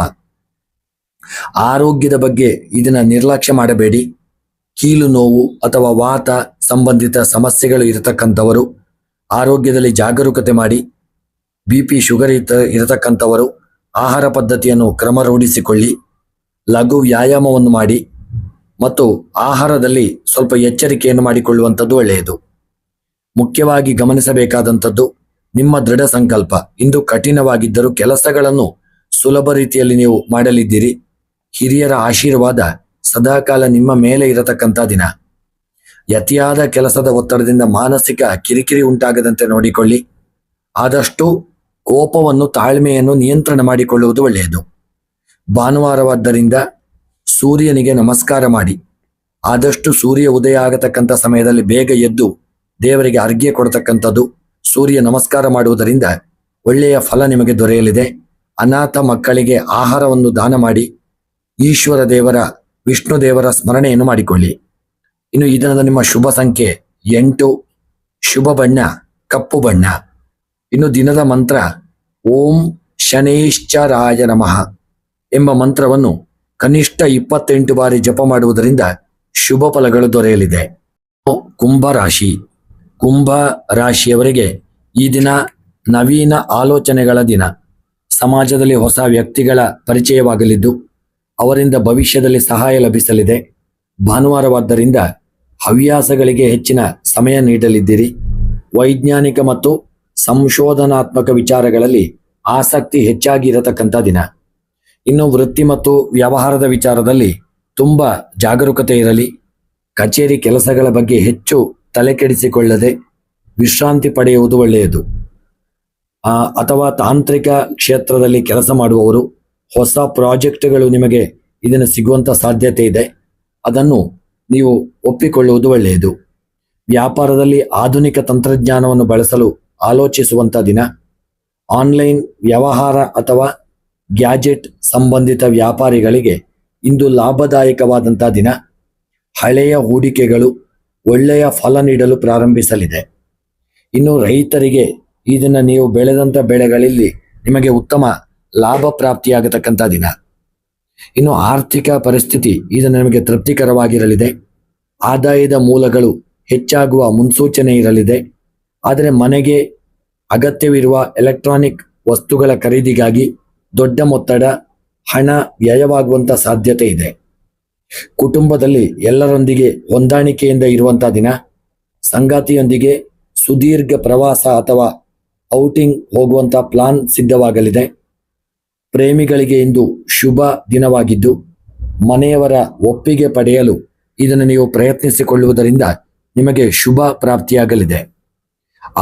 ಆರೋಗ್ಯದ ಬಗ್ಗೆ ಇದನ್ನ ನಿರ್ಲಕ್ಷ್ಯ ಮಾಡಬೇಡಿ. ಕೀಲು ನೋವು ಅಥವಾ ವಾತ ಸಂಬಂಧಿತ ಸಮಸ್ಯೆಗಳು ಇರತಕ್ಕಂಥವರು ಆರೋಗ್ಯದಲ್ಲಿ ಜಾಗರೂಕತೆ ಮಾಡಿ. BP ಶುಗರ್ ಇರತಕ್ಕಂಥವರು ಆಹಾರ ಪದ್ಧತಿಯನ್ನು ಕ್ರಮರೂಢಿಸಿಕೊಳ್ಳಿ, ಲಘು ವ್ಯಾಯಾಮವನ್ನು ಮಾಡಿ ಮತ್ತು ಆಹಾರದಲ್ಲಿ ಸ್ವಲ್ಪ ಎಚ್ಚರಿಕೆಯನ್ನು ಮಾಡಿಕೊಳ್ಳುವಂಥದ್ದು ಒಳ್ಳೆಯದು. ಮುಖ್ಯವಾಗಿ ಗಮನಿಸಬೇಕಾದಂಥದ್ದು ನಿಮ್ಮ ದೃಢ ಸಂಕಲ್ಪ. ಇಂದು ಕಠಿಣವಾಗಿದ್ದರೂ ಕೆಲಸಗಳನ್ನು ಸುಲಭ ರೀತಿಯಲ್ಲಿ ನೀವು ಮಾಡಲಿದ್ದೀರಿ. ಹಿರಿಯರ ಆಶೀರ್ವಾದ ಸದಾಕಾಲ ನಿಮ್ಮ ಮೇಲೆ ಇರತಕ್ಕಂಥ ದಿನ. ಅತಿಯಾದ ಕೆಲಸದ ಒತ್ತಡದಿಂದ ಮಾನಸಿಕ ಕಿರಿಕಿರಿ ಉಂಟಾಗದಂತೆ ನೋಡಿಕೊಳ್ಳಿ. ಆದಷ್ಟು ಕೋಪವನ್ನು, ತಾಳ್ಮೆಯನ್ನು ನಿಯಂತ್ರಣ ಮಾಡಿಕೊಳ್ಳುವುದು ಒಳ್ಳೆಯದು. ಭಾನುವಾರವಾದ್ದರಿಂದ ಸೂರ್ಯನಿಗೆ ನಮಸ್ಕಾರ ಮಾಡಿ. ಆದಷ್ಟು ಸೂರ್ಯ ಉದಯ ಆಗತಕ್ಕಂಥ ಸಮಯದಲ್ಲಿ ಬೇಗ ಎದ್ದು ದೇವರಿಗೆ ಅರ್ಘ್ಯ ಕೊಡತಕ್ಕಂಥದ್ದು, ಸೂರ್ಯ ನಮಸ್ಕಾರ ಮಾಡುವುದರಿಂದ ಒಳ್ಳೆಯ ಫಲ ನಿಮಗೆ ದೊರೆಯಲಿದೆ. ಅನಾಥ ಮಕ್ಕಳಿಗೆ ಆಹಾರವನ್ನು ದಾನ ಮಾಡಿ ಈಶ್ವರ ದೇವರ, ವಿಷ್ಣು ದೇವರ ಸ್ಮರಣೆಯನ್ನು ಮಾಡಿಕೊಳ್ಳಿ. ಇನ್ನು ಈ ದಿನದ ನಿಮ್ಮ ಶುಭ ಸಂಖ್ಯೆ 8, ಶುಭ ಬಣ್ಣ ಕಪ್ಪು ಬಣ್ಣ. ಇನ್ನು ದಿನದ ಮಂತ್ರ ಓಂ ಶನೇಶ್ಚರಾಯ ನಮಃ ಎಂಬ ಮಂತ್ರವನ್ನು ಕನಿಷ್ಠ 28 ಬಾರಿ ಜಪ ಮಾಡುವುದರಿಂದ ಶುಭ ಫಲಗಳು ದೊರೆಯಲಿದೆ. ಕುಂಭ ರಾಶಿ. ಕುಂಭ ರಾಶಿಯವರಿಗೆ ಈ ದಿನ ನವೀನ ಆಲೋಚನೆಗಳ ದಿನ. ಸಮಾಜದಲ್ಲಿ ಹೊಸ ವ್ಯಕ್ತಿಗಳ ಪರಿಚಯವಾಗಲಿದ್ದು ಅವರಿಂದ ಭವಿಷ್ಯದಲ್ಲಿ ಸಹಾಯ ಲಭಿಸಲಿದೆ. ಭಾನುವಾರವಾದ್ದರಿಂದ ಹವ್ಯಾಸಗಳಿಗೆ ಹೆಚ್ಚಿನ ಸಮಯ ನೀಡಲಿದ್ದೀರಿ. ವೈಜ್ಞಾನಿಕ ಮತ್ತು ಸಂಶೋಧನಾತ್ಮಕ ವಿಚಾರಗಳಲ್ಲಿ ಆಸಕ್ತಿ ಹೆಚ್ಚಾಗಿ ಇರತಕ್ಕಂಥ ದಿನ. ಇನ್ನು ವೃತ್ತಿ ಮತ್ತು ವ್ಯವಹಾರದ ವಿಚಾರದಲ್ಲಿ ತುಂಬ ಜಾಗರೂಕತೆ ಇರಲಿ. ಕಚೇರಿ ಕೆಲಸಗಳ ಬಗ್ಗೆ ಹೆಚ್ಚು ತಲೆಕೆಡಿಸಿಕೊಳ್ಳದೆ ವಿಶ್ರಾಂತಿ ಪಡೆಯುವುದು ಒಳ್ಳೆಯದು. ಅಥವಾ ತಾಂತ್ರಿಕ ಕ್ಷೇತ್ರದಲ್ಲಿ ಕೆಲಸ ಮಾಡುವವರು ಹೊಸ ಪ್ರಾಜೆಕ್ಟ್ಗಳು ನಿಮಗೆ ಇದನ್ನು ಸಿಗುವಂಥ ಸಾಧ್ಯತೆ ಇದೆ. ಅದನ್ನು ನೀವು ಒಪ್ಪಿಕೊಳ್ಳುವುದು ಒಳ್ಳೆಯದು. ವ್ಯಾಪಾರದಲ್ಲಿ ಆಧುನಿಕ ತಂತ್ರಜ್ಞಾನವನ್ನು ಬಳಸಲು ಆಲೋಚಿಸುವಂಥ ದಿನ. ಆನ್ಲೈನ್ ವ್ಯವಹಾರ ಅಥವಾ ಗ್ಯಾಜೆಟ್ ಸಂಬಂಧಿತ ವ್ಯಾಪಾರಿಗಳಿಗೆ ಇಂದು ಲಾಭದಾಯಕವಾದಂಥ ದಿನ. ಹಳೆಯ ಹೂಡಿಕೆಗಳು ಒಳ್ಳೆಯ ಫಲ ನೀಡಲು ಪ್ರಾರಂಭಿಸಲಿದೆ. ಇನ್ನು ರೈತರಿಗೆ ಈ ದಿನ ನೀವು ಬೆಳೆದಂಥ ಬೆಳೆಗಳಲ್ಲಿ ನಿಮಗೆ ಉತ್ತಮ ಲಾಭ ಪ್ರಾಪ್ತಿಯಾಗತಕ್ಕಂಥ ದಿನ. ಇನ್ನು ಆರ್ಥಿಕ ಪರಿಸ್ಥಿತಿ ಇದನ್ನು ನಿಮಗೆ ತೃಪ್ತಿಕರವಾಗಿರಲಿದೆ. ಆದಾಯದ ಮೂಲಗಳು ಹೆಚ್ಚಾಗುವ ಮುನ್ಸೂಚನೆ ಇರಲಿದೆ. ಆದರೆ ಮನೆಗೆ ಅಗತ್ಯವಿರುವ ಎಲೆಕ್ಟ್ರಾನಿಕ್ ವಸ್ತುಗಳ ಖರೀದಿಗಾಗಿ ದೊಡ್ಡ ಮೊತ್ತದ ಹಣ ವ್ಯಯವಾಗುವಂಥ ಸಾಧ್ಯತೆ ಇದೆ. ಕುಟುಂಬದಲ್ಲಿ ಎಲ್ಲರೊಂದಿಗೆ ಹೊಂದಾಣಿಕೆಯಿಂದ ಇರುವಂಥ ದಿನ. ಸಂಗಾತಿಯೊಂದಿಗೆ ಸುದೀರ್ಘ ಪ್ರವಾಸ ಅಥವಾ ಔಟಿಂಗ್ ಹೋಗುವಂಥ ಪ್ಲಾನ್ ಸಿದ್ಧವಾಗಲಿದೆ. ಪ್ರೇಮಿಗಳಿಗೆ ಇಂದು ಶುಭ ದಿನವಾಗಿದ್ದು ಮನೆಯವರ ಒಪ್ಪಿಗೆ ಪಡೆಯಲು ಇದನ್ನು ನೀವು ಪ್ರಯತ್ನಿಸಿಕೊಳ್ಳುವುದರಿಂದ ನಿಮಗೆ ಶುಭ ಪ್ರಾಪ್ತಿಯಾಗಲಿದೆ.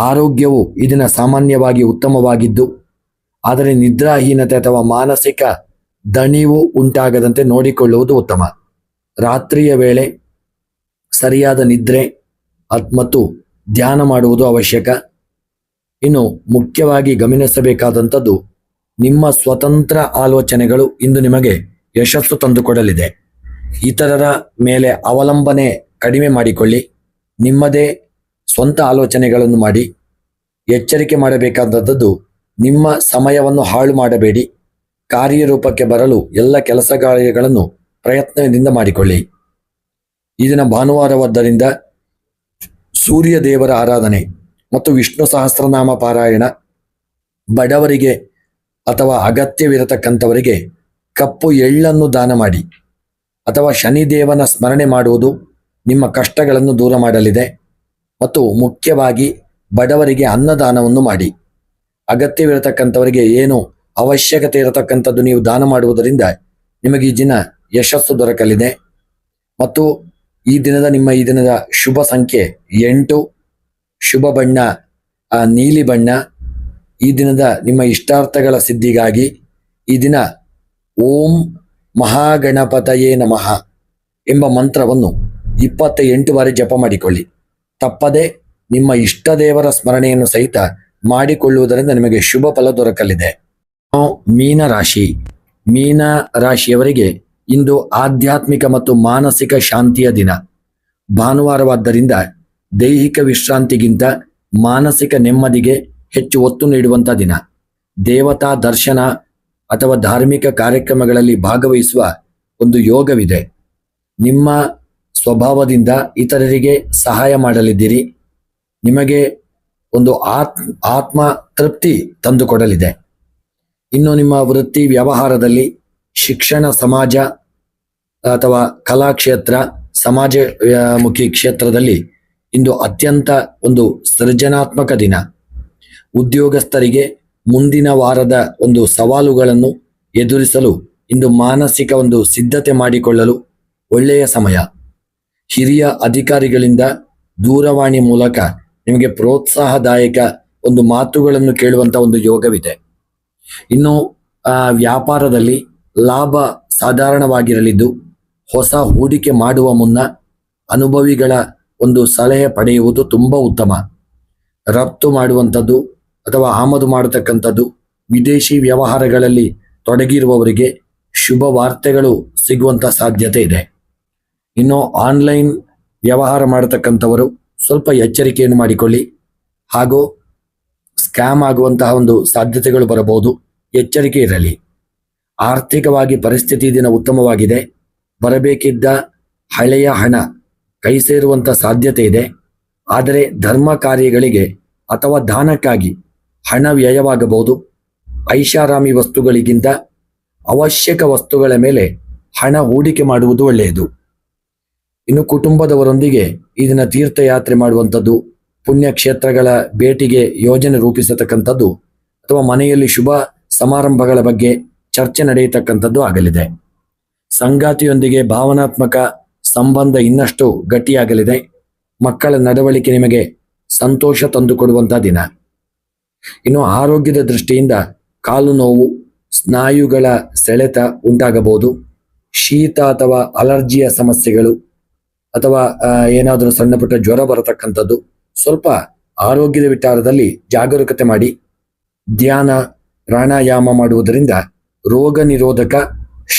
ಆರೋಗ್ಯವು ಇದನ್ನು ಸಾಮಾನ್ಯವಾಗಿ ಉತ್ತಮವಾಗಿದ್ದು ಆದರೆ ನಿದ್ರಾಹೀನತೆ ಅಥವಾ ಮಾನಸಿಕ ದಣಿವು ಉಂಟಾಗದಂತೆ ನೋಡಿಕೊಳ್ಳುವುದು ಉತ್ತಮ. ರಾತ್ರಿಯ ವೇಳೆ ಸರಿಯಾದ ನಿದ್ರೆ ಮತ್ತು ಧ್ಯಾನ ಮಾಡುವುದು ಅವಶ್ಯಕ. ಇನ್ನು ಮುಖ್ಯವಾಗಿ ಗಮನಿಸಬೇಕಾದಂಥದ್ದು ನಿಮ್ಮ ಸ್ವತಂತ್ರ ಆಲೋಚನೆಗಳು ಇಂದು ನಿಮಗೆ ಯಶಸ್ಸು ತಂದುಕೊಡಲಿದೆ. ಇತರರ ಮೇಲೆ ಅವಲಂಬನೆ ಕಡಿಮೆ ಮಾಡಿಕೊಳ್ಳಿ. ನಿಮ್ಮದೇ ಸ್ವಂತ ಆಲೋಚನೆಗಳನ್ನು ಮಾಡಿ. ಎಚ್ಚರಿಕೆ ಮಾಡಬೇಕಾದದ್ದು ನಿಮ್ಮ ಸಮಯವನ್ನು ಹಾಳು ಮಾಡಬೇಡಿ. ಕಾರ್ಯರೂಪಕ್ಕೆ ಬರಲು ಎಲ್ಲ ಕೆಲಸ ಕಾರ್ಯಗಳನ್ನು ಪ್ರಯತ್ನದಿಂದ ಮಾಡಿಕೊಳ್ಳಿ. ಇದನ್ನು ಭಾನುವಾರವಾದ್ದರಿಂದ ಸೂರ್ಯ ದೇವರ ಆರಾಧನೆ ಮತ್ತು ವಿಷ್ಣು ಸಹಸ್ರನಾಮ ಪಾರಾಯಣ, ಬಡವರಿಗೆ ಅಥವಾ ಅಗತ್ಯವಿರತಕ್ಕಂಥವರಿಗೆ ಕಪ್ಪು ಎಳ್ಳನ್ನು ದಾನ ಮಾಡಿ ಅಥವಾ ಶನಿದೇವನ ಸ್ಮರಣೆ ಮಾಡುವುದು ನಿಮ್ಮ ಕಷ್ಟಗಳನ್ನು ದೂರ ಮಾಡಲಿದೆ. ಮತ್ತು ಮುಖ್ಯವಾಗಿ ಬಡವರಿಗೆ ಅನ್ನದಾನವನ್ನು ಮಾಡಿ. ಅಗತ್ಯವಿರತಕ್ಕಂಥವರಿಗೆ ಏನು ಅವಶ್ಯಕತೆ ಇರತಕ್ಕಂಥದ್ದು ನೀವು ದಾನ ಮಾಡುವುದರಿಂದ ನಿಮಗೆ ಈ ದಿನ ಯಶಸ್ಸು ದೊರಕಲಿದೆ. ಮತ್ತು ಈ ದಿನದ ಶುಭ ಸಂಖ್ಯೆ 8, ಶುಭ ಬಣ್ಣ ನೀಲಿ ಬಣ್ಣ. ಈ ದಿನದ ನಿಮ್ಮ ಇಷ್ಟಾರ್ಥಗಳ ಸಿದ್ಧಿಗಾಗಿ ಈ ದಿನ ಓಂ ಮಹಾಗಣಪತಯೇ ನಮಃ ಎಂಬ ಮಂತ್ರವನ್ನು 28 ಬಾರಿ ಜಪ ಮಾಡಿಕೊಳ್ಳಿ. ತಪ್ಪದೆ ನಿಮ್ಮ ಇಷ್ಟ ದೇವರ ಸ್ಮರಣೆಯನ್ನು ಸಹಿತ ಮಾಡಿಕೊಳ್ಳುವುದರಿಂದ ನಿಮಗೆ ಶುಭ ಫಲ ದೊರಕಲಿದೆ. ಮೀನ ರಾಶಿ. ಮೀನ ರಾಶಿಯವರಿಗೆ ಇಂದು ಆಧ್ಯಾತ್ಮಿಕ ಮತ್ತು ಮಾನಸಿಕ ಶಾಂತಿಯ ದಿನ. ಭಾನುವಾರವಾದ್ದರಿಂದ ದೈಹಿಕ ವಿಶ್ರಾಂತಿಗಿಂತ ಮಾನಸಿಕ ನೆಮ್ಮದಿಗೆ ಹೆಚ್ಚು ಒತ್ತು ನೀಡುವಂಥ ದಿನ. ದೇವತಾ ದರ್ಶನ ಅಥವಾ ಧಾರ್ಮಿಕ ಕಾರ್ಯಕ್ರಮಗಳಲ್ಲಿ ಭಾಗವಹಿಸುವ ಒಂದು ಯೋಗವಿದೆ. ನಿಮ್ಮ ಸ್ವಭಾವದಿಂದ ಇತರರಿಗೆ ಸಹಾಯ ಮಾಡಲಿದ್ದೀರಿ. ನಿಮಗೆ ಒಂದು ಆತ್ಮ ತೃಪ್ತಿ ತಂದುಕೊಡಲಿದೆ. ಇನ್ನು ನಿಮ್ಮ ವೃತ್ತಿ ವ್ಯವಹಾರದಲ್ಲಿ, ಶಿಕ್ಷಣ, ಸಮಾಜ ಅಥವಾ ಕಲಾಕ್ಷೇತ್ರ, ಸಮಾಜಮುಖಿ ಕ್ಷೇತ್ರದಲ್ಲಿ ಇಂದು ಅತ್ಯಂತ ಒಂದು ಸೃಜನಾತ್ಮಕ ದಿನ. ಉದ್ಯೋಗಸ್ಥರಿಗೆ ಮುಂದಿನ ವಾರದ ಒಂದು ಸವಾಲುಗಳನ್ನು ಎದುರಿಸಲು ಇಂದು ಮಾನಸಿಕ ಒಂದು ಸಿದ್ಧತೆ ಮಾಡಿಕೊಳ್ಳಲು ಒಳ್ಳೆಯ ಸಮಯ. ಹಿರಿಯ ಅಧಿಕಾರಿಗಳಿಂದ ದೂರವಾಣಿ ಮೂಲಕ ನಿಮಗೆ ಪ್ರೋತ್ಸಾಹದಾಯಕ ಒಂದು ಮಾತುಗಳನ್ನು ಕೇಳುವಂತ ಒಂದು ಯೋಗವಿದೆ. ಇನ್ನು ವ್ಯಾಪಾರದಲ್ಲಿ ಲಾಭ ಸಾಧಾರಣವಾಗಿರಲಿದ್ದು, ಹೊಸ ಹೂಡಿಕೆ ಮಾಡುವ ಮುನ್ನ ಅನುಭವಿಗಳ ಒಂದು ಸಲಹೆ ಪಡೆಯುವುದು ತುಂಬ ಉತ್ತಮ. ರಫ್ತು ಮಾಡುವಂಥದ್ದು ಅಥವಾ ಆಮದು ಮಾಡತಕ್ಕಂಥದ್ದು, ವಿದೇಶಿ ವ್ಯವಹಾರಗಳಲ್ಲಿ ತೊಡಗಿರುವವರಿಗೆ ಶುಭ ವಾರ್ತೆಗಳು ಸಿಗುವಂಥ ಸಾಧ್ಯತೆ ಇದೆ. ಇನ್ನು ಆನ್ಲೈನ್ ವ್ಯವಹಾರ ಮಾಡತಕ್ಕಂಥವರು ಸ್ವಲ್ಪ ಎಚ್ಚರಿಕೆಯನ್ನು ಮಾಡಿಕೊಳ್ಳಿ. ಹಾಗೂ ಸ್ಕ್ಯಾಮ್ ಆಗುವಂತಹ ಒಂದು ಸಾಧ್ಯತೆಗಳು ಬರಬಹುದು, ಎಚ್ಚರಿಕೆ ಇರಲಿ. ಆರ್ಥಿಕವಾಗಿ ಪರಿಸ್ಥಿತಿ ದಿನ ಉತ್ತಮವಾಗಿದೆ. ಬರಬೇಕಿದ್ದ ಹಳೆಯ ಹಣ ಕೈ ಸೇರುವಂಥ ಸಾಧ್ಯತೆ ಇದೆ. ಆದರೆ ಧರ್ಮ ಕಾರ್ಯಗಳಿಗೆ ಅಥವಾ ದಾನಕ್ಕಾಗಿ ಹಣ ವ್ಯಯವಾಗಬಹುದು. ಐಷಾರಾಮಿ ವಸ್ತುಗಳಿಗಿಂತ ಅವಶ್ಯಕ ವಸ್ತುಗಳ ಮೇಲೆ ಹಣ ಹೂಡಿಕೆ ಮಾಡುವುದು ಒಳ್ಳೆಯದು. ಇನ್ನು ಕುಟುಂಬದವರೊಂದಿಗೆ ಈ ದಿನ ತೀರ್ಥಯಾತ್ರೆ ಮಾಡುವಂಥದ್ದು, ಪುಣ್ಯಕ್ಷೇತ್ರಗಳ ಭೇಟಿಗೆ ಯೋಜನೆ ರೂಪಿಸತಕ್ಕಂಥದ್ದು ಅಥವಾ ಮನೆಯಲ್ಲಿ ಶುಭ ಸಮಾರಂಭಗಳ ಬಗ್ಗೆ ಚರ್ಚೆ ನಡೆಯತಕ್ಕಂಥದ್ದು ಆಗಲಿದೆ. ಸಂಗಾತಿಯೊಂದಿಗೆ ಭಾವನಾತ್ಮಕ ಸಂಬಂಧ ಇನ್ನಷ್ಟು ಗಟ್ಟಿಯಾಗಲಿದೆ. ಮಕ್ಕಳ ನಡವಳಿಕೆ ನಿಮಗೆ ಸಂತೋಷ ತಂದುಕೊಡುವಂಥ ದಿನ. ಇನ್ನು ಆರೋಗ್ಯದ ದೃಷ್ಟಿಯಿಂದ ಕಾಲು ನೋವು, ಸ್ನಾಯುಗಳ ಸೆಳೆತ ಉಂಟಾಗಬಹುದು. ಶೀತ ಅಥವಾ ಅಲರ್ಜಿಯ ಸಮಸ್ಯೆಗಳು ಅಥವಾ ಏನಾದರೂ ಸಣ್ಣ ಪುಟ್ಟ ಜ್ವರ ಬರತಕ್ಕಂಥದ್ದು, ಸ್ವಲ್ಪ ಆರೋಗ್ಯದ ವಿಚಾರದಲ್ಲಿ ಜಾಗರೂಕತೆ ಮಾಡಿ. ಧ್ಯಾನ, ಪ್ರಾಣಾಯಾಮ ಮಾಡುವುದರಿಂದ ರೋಗ ನಿರೋಧಕ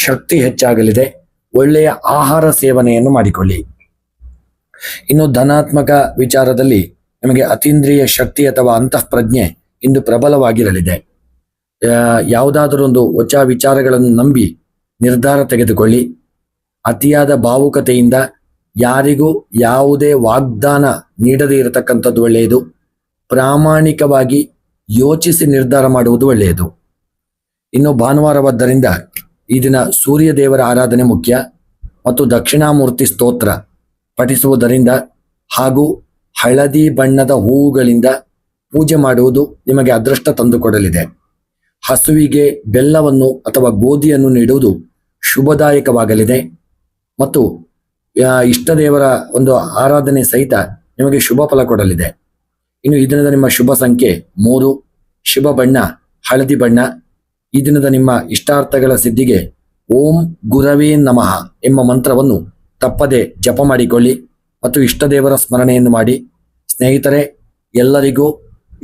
ಶಕ್ತಿ ಹೆಚ್ಚಾಗಲಿದೆ. ಒಳ್ಳೆಯ ಆಹಾರ ಸೇವನೆಯನ್ನು ಮಾಡಿಕೊಳ್ಳಿ. ಇನ್ನು ಧನಾತ್ಮಕ ವಿಚಾರದಲ್ಲಿ ನಿಮಗೆ ಅತೀಂದ್ರಿಯ ಶಕ್ತಿ ಅಥವಾ ಅಂತಃಪ್ರಜ್ಞೆ ಇಂದು ಪ್ರಬಲವಾಗಿರಲಿದೆ. ಯಾವುದಾದರೂ ಒಂದು ಹೊಸ ವಿಚಾರಗಳನ್ನು ನಂಬಿ ನಿರ್ಧಾರ ತೆಗೆದುಕೊಳ್ಳಿ. ಅತಿಯಾದ ಭಾವುಕತೆಯಿಂದ ಯಾರಿಗೂ ಯಾವುದೇ ವಾಗ್ದಾನ ನೀಡದೇ ಇರತಕ್ಕಂಥದ್ದು ಒಳ್ಳೆಯದು. ಪ್ರಾಮಾಣಿಕವಾಗಿ ಯೋಚಿಸಿ ನಿರ್ಧಾರ ಮಾಡುವುದು ಒಳ್ಳೆಯದು. ಇನ್ನು ಭಾನುವಾರವಾದ್ದರಿಂದ ಈ ದಿನ ಸೂರ್ಯ ದೇವರ ಆರಾಧನೆ ಮುಖ್ಯ ಮತ್ತು ದಕ್ಷಿಣಾಮೂರ್ತಿ ಸ್ತೋತ್ರ ಪಠಿಸುವುದರಿಂದ ಹಾಗೂ ಹಳದಿ ಬಣ್ಣದ ಹೂವುಗಳಿಂದ ಪೂಜೆ ಮಾಡುವುದು ನಿಮಗೆ ಅದೃಷ್ಟ ತಂದುಕೊಡಲಿದೆ. ಹಸುವಿಗೆ ಬೆಲ್ಲವನ್ನು ಅಥವಾ ಗೋಧಿಯನ್ನು ನೀಡುವುದು ಶುಭದಾಯಕವಾಗಲಿದೆ ಮತ್ತು ಇಷ್ಟ ದೇವರ ಒಂದು ಆರಾಧನೆ ಸಹಿತ ನಿಮಗೆ ಶುಭ ಫಲ ಕೊಡಲಿದೆ. ಇನ್ನು ಈ ದಿನದ ನಿಮ್ಮ ಶುಭ ಸಂಖ್ಯೆ 3, ಶುಭ ಬಣ್ಣ ಹಳದಿ ಬಣ್ಣ. ಈ ದಿನದ ನಿಮ್ಮ ಇಷ್ಟಾರ್ಥಗಳ ಸಿದ್ಧಿಗೆ ಓಂ ಗುರವೇ ನಮಃ ಎಂಬ ಮಂತ್ರವನ್ನು ತಪ್ಪದೆ ಜಪ ಮಾಡಿಕೊಳ್ಳಿ ಮತ್ತು ಇಷ್ಟ ದೇವರ ಸ್ಮರಣೆಯನ್ನು ಮಾಡಿ. ಸ್ನೇಹಿತರೆ, ಎಲ್ಲರಿಗೂ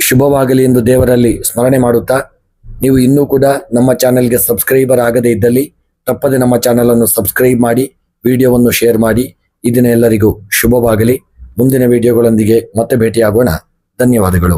ಶುಭವಾಗಲಿ ಎಂದು ದೇವರಲ್ಲಿ ಸ್ಮರಣೆ ಮಾಡುತ್ತಾ, ನೀವು ಇನ್ನೂ ಕೂಡ ನಮ್ಮ ಚಾನೆಲ್ಗೆ ಸಬ್ಸ್ಕ್ರೈಬರ್ ಆಗದೇ ಇದ್ದಲ್ಲಿ ತಪ್ಪದೆ ನಮ್ಮ ಚಾನಲನ್ನು ಸಬ್ಸ್ಕ್ರೈಬ್ ಮಾಡಿ, ವಿಡಿಯೋವನ್ನು ಶೇರ್ ಮಾಡಿ. ಈ ದಿನ ಎಲ್ಲರಿಗೂ ಶುಭವಾಗಲಿ. ಮುಂದಿನ ವಿಡಿಯೋಗಳೊಂದಿಗೆ ಮತ್ತೆ ಭೇಟಿಯಾಗೋಣ. ಧನ್ಯವಾದಗಳು.